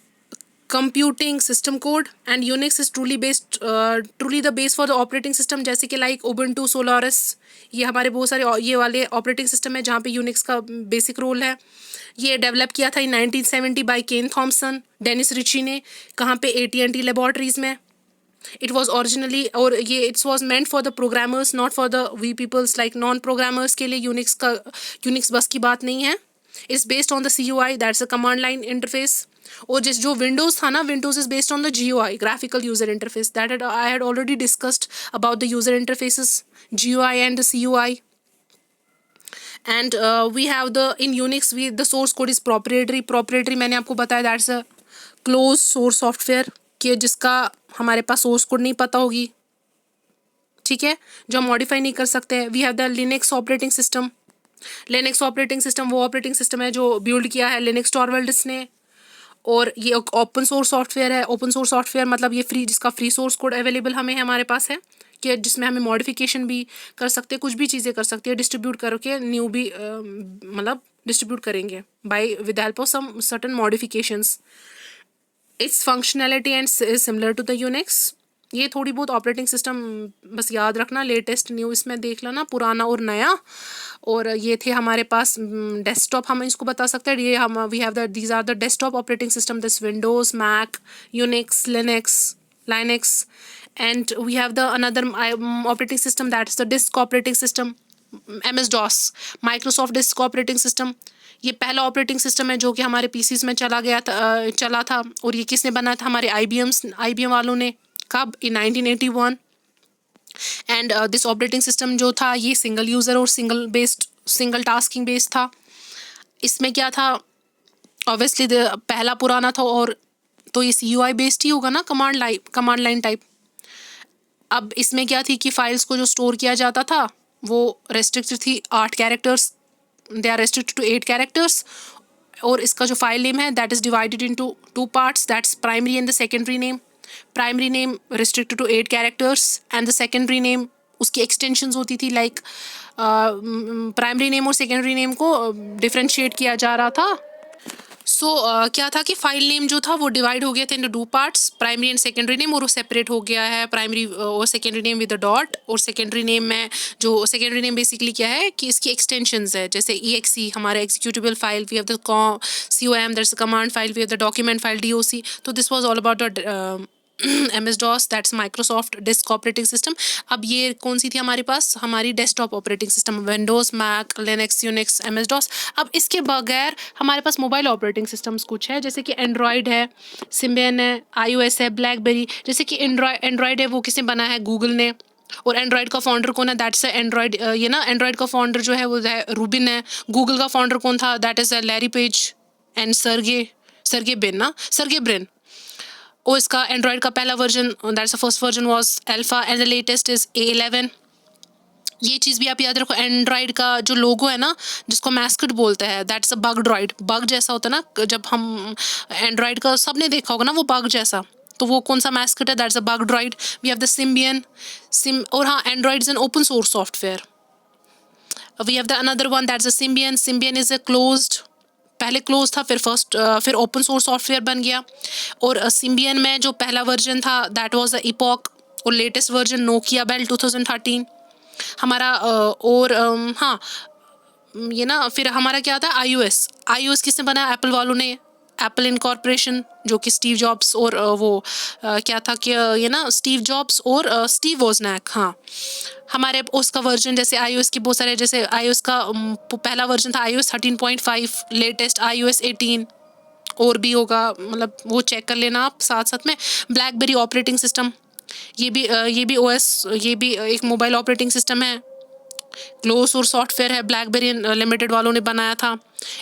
computing system code and Unix is truly the base for the operating system, जैसे कि like Ubuntu, Solaris, ये हमारे बहुत सारे ये वाले operating system है जहाँ पे यूनिक्स का बेसिक रोल है। ये डेवलप किया था इन 1970 बाय केन थॉमसन, डेनिस रिची ने, कहाँ पे AT&T लेबॉर्ट्रीज में। It was originally, और ये it's was meant for the programmers, not for the we peoples, like non programmers के लिए यूनिक्स बस की बात नहीं है. It's based on the CUI, that's a command line interface. और जो विंडोज़ था ना, Windows is based on the GUI, graphical user interface. That I had already discussed about the user interfaces, GUI and the CUI. And we have the in Unix, the source code is proprietary. मैंने आपको बताया that's a close source software, कि जिसका हमारे पास source code नहीं पता होगी, ठीक है, जो हम मॉडिफाई नहीं कर सकते हैं. We have the Linux operating system. Linux operating system वो ऑपरेटिंग सिस्टम है जो बिल्ड किया है लिनक्स टॉरवल्ड्स ने, और ये ओपन सोर्स सॉफ्टवेयर है. ओपन सोर्स सॉफ्टवेयर मतलब ये फ्री, जिसका फ्री सोर्स कोड अवेलेबल हमें हमारे पास है, कि जिसमें हमें मॉडिफिकेशन भी कर सकते हैं, कुछ भी चीज़ें कर सकते हैं, डिस्ट्रीब्यूट करके न्यू भी मतलब डिस्ट्रीब्यूट करेंगे by with help of some certain modifications. Its functionality and similar to the Unix. ये थोड़ी बहुत ऑपरेटिंग सिस्टम बस याद रखना, लेटेस्ट न्यू इसमें देख लेना, पुराना और नया. और ये थे हमारे पास डेस्कटॉप, हम इसको बता सकते हैं. ये हम we have the these are the desktop operating system, this Windows, Mac, Unix, Linux. And we have the another operating system, that's the disk operating system, MS-DOS, Microsoft Disk Operating System. ये पहला operating system है जो कि हमारे PCs में चला था. और ये किसने बनाया था? हमारे IBM वालों ने. कब? इन 1981. एंड दिस ऑपरेटिंग सिस्टम जो था ये सिंगल यूज़र और सिंगल टास्किंग बेस्ड था. इसमें क्या था? ऑब्वियसली पहला पुराना था, और तो ये CUI बेस्ड ही होगा ना, कमांड लाइन टाइप. अब इसमें क्या थी कि फाइल्स को जो स्टोर किया जाता था वो रेस्ट्रिक्टेड थी 8 characters. They are restricted to 8 characters. और इसका जो फाइल नेम है that is divided into 2 parts, that's primary and the secondary name. Primary name restricted to 8 characters and the secondary name उसकी एक्सटेंशंस होती थी. लाइक प्राइमरी नेम और secondary name को differentiate किया जा रहा था. सो क्या था कि फाइल नेम जो था वो डिवाइड हो गया था इन 2 parts, primary and secondary name, और वो सेपरेट हो गया है प्राइमरी और secondary name with a dot. और सेकेंडरी नेम में जो सेकेंडरी नेम बेसिकली क्या है कि इसकी एक्सटेंशंस है, जैसे EXE हमारा executable file, we have the COM, that's a command file, we have the document file DOC. तो this was all about the MS-DOS, that's Microsoft disk operating system. अब ये कौन सी थी हमारे पास? हमारी desktop operating system, Windows, Mac, Linux, Unix, MS-DOS. अब इसके बगैर हमारे पास मोबाइल ऑपरेटिंग सिस्टम्स कुछ है, जैसे कि एंड्रॉयड है, सिम्बियन है, iOS है, ब्लैकबेरी. जैसे कि एंड्रॉयड है वो किसने बना है? गूगल ने. और एंड्रॉयड का फाउंडर कौन है? दैट्स एंड्रॉयड, ये ना एंड्रॉयड का फाउंडर जो है वो है रूबिन है. गूगल का फाउंडर कौन था? That is Larry page and Sergey Brin. और इसका एंड्रॉयड का पहला version, that's the first version was alpha and the latest is A11. ये चीज़ भी आप याद रखो. एंड्रॉयड का जो लोगो है ना, जिसको मैस्कट बोलते हैं, that's a bug droid. Bug जैसा होता है ना, जब हम एंड्रॉयड का सबने देखा होगा ना वो बग जैसा, तो वो कौन सा मैस्कट है? That's a bug droid. We have the Symbian. और हाँ, Android is an open source software. We have the another one, that's a Symbian is a closed. पहले क्लोज था, फिर ओपन सोर्स सॉफ्टवेयर बन गया. और सिम्बियन में जो पहला वर्जन था दैट वाज द इपॉक, और लेटेस्ट वर्जन नोकिया बेल 2013 हमारा. हाँ, ये ना फिर हमारा क्या था? iOS किसने बनाया? एप्पल वालों ने. एप्पल इनकॉर्पोरेशन, जो कि स्टीव जॉब्स और क्या था कि ये ना स्टीव जॉब्स और स्टीव वोजनैक. हाँ, हमारे उसका वर्जन जैसे iOS के बहुत सारे, जैसे iOS का पहला वर्जन था iOS 13.5, लेटेस्ट iOS 18, और भी होगा, मतलब वो चेक कर लेना आप साथ साथ में. ब्लैकबेरी ऑपरेटिंग सिस्टम, ये भी OS, ये भी एक मोबाइल ऑपरेटिंग सिस्टम है, क्लोज सोर्स सॉफ्टवेयर है, ब्लैकबेरी लिमिटेड वालों ने बनाया था.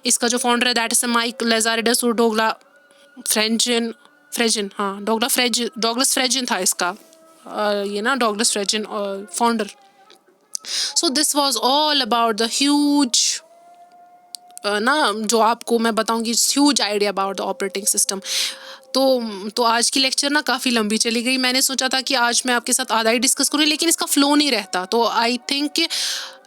इसका जो फाउंडर है दैट इज माइक लेजारिडस और डॉगलस फ्रेजिन था इसका, ये ना डॉगलस फ्रेजिन founder. So this was all about the huge ना, जो आपको मैं बताऊंगी, huge idea about the operating system. तो आज की लेक्चर ना काफ़ी लंबी चली गई. मैंने सोचा था कि आज मैं आपके साथ आधा ही डिस्कस करूँ, लेकिन इसका फ्लो नहीं रहता. तो आई थिंक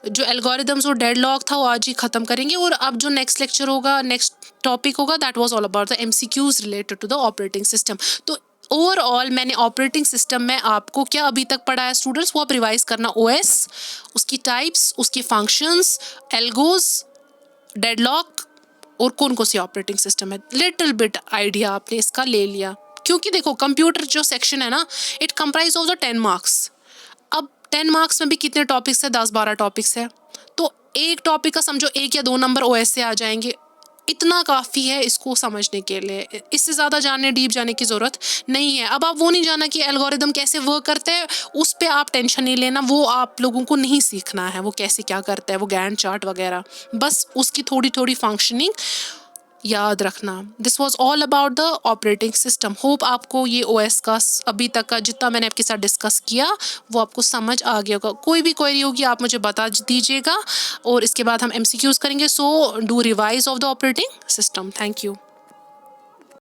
जो एल्गोरिदम्स और डेडलॉक था वो आज ही ख़त्म करेंगे. और अब जो नेक्स्ट लेक्चर होगा, नेक्स्ट टॉपिक होगा, that was all about the MCQs related to the operating system. तो ओवरऑल मैंने ऑपरेटिंग सिस्टम में आपको क्या अभी तक पढ़ा है स्टूडेंट्स, वो आप रिवाइज करना. OS, उसकी टाइप्स, उसके फंक्शंस, एल्गोज, डेडलॉक, और कौन कौन सी ऑपरेटिंग सिस्टम है. लिटिल बिट आइडिया आपने इसका ले लिया. क्योंकि देखो कंप्यूटर जो सेक्शन है ना, it comprise of the 10 marks. अब 10 मार्क्स में भी कितने टॉपिक्स है, 10-12 टॉपिक्स है, तो एक टॉपिक का समझो 1 या 2 नंबर ओएस से आ जाएंगे, इतना काफ़ी है इसको समझने के लिए। इससे ज़्यादा जानने डीप जाने की ज़रूरत नहीं है। अब आप वो नहीं जाना कि एल्गोरिदम कैसे वर्क करते हैं, उस पे आप टेंशन नहीं लेना, वो आप लोगों को नहीं सीखना है वो कैसे क्या करता है, वो गैंट चार्ट वगैरह, बस उसकी थोड़ी थोड़ी फंक्शनिंग याद रखना। This was all about the operating system. Hope आपको ये ओएस का अभी तक का जितना मैंने आपके साथ डिस्कस किया वो आपको समझ आ गया होगा। कोई भी क्वेरी होगी आप मुझे बता दीजिएगा, और इसके बाद हम एमसीक्यूज करेंगे। So do revise of the operating system. Thank you.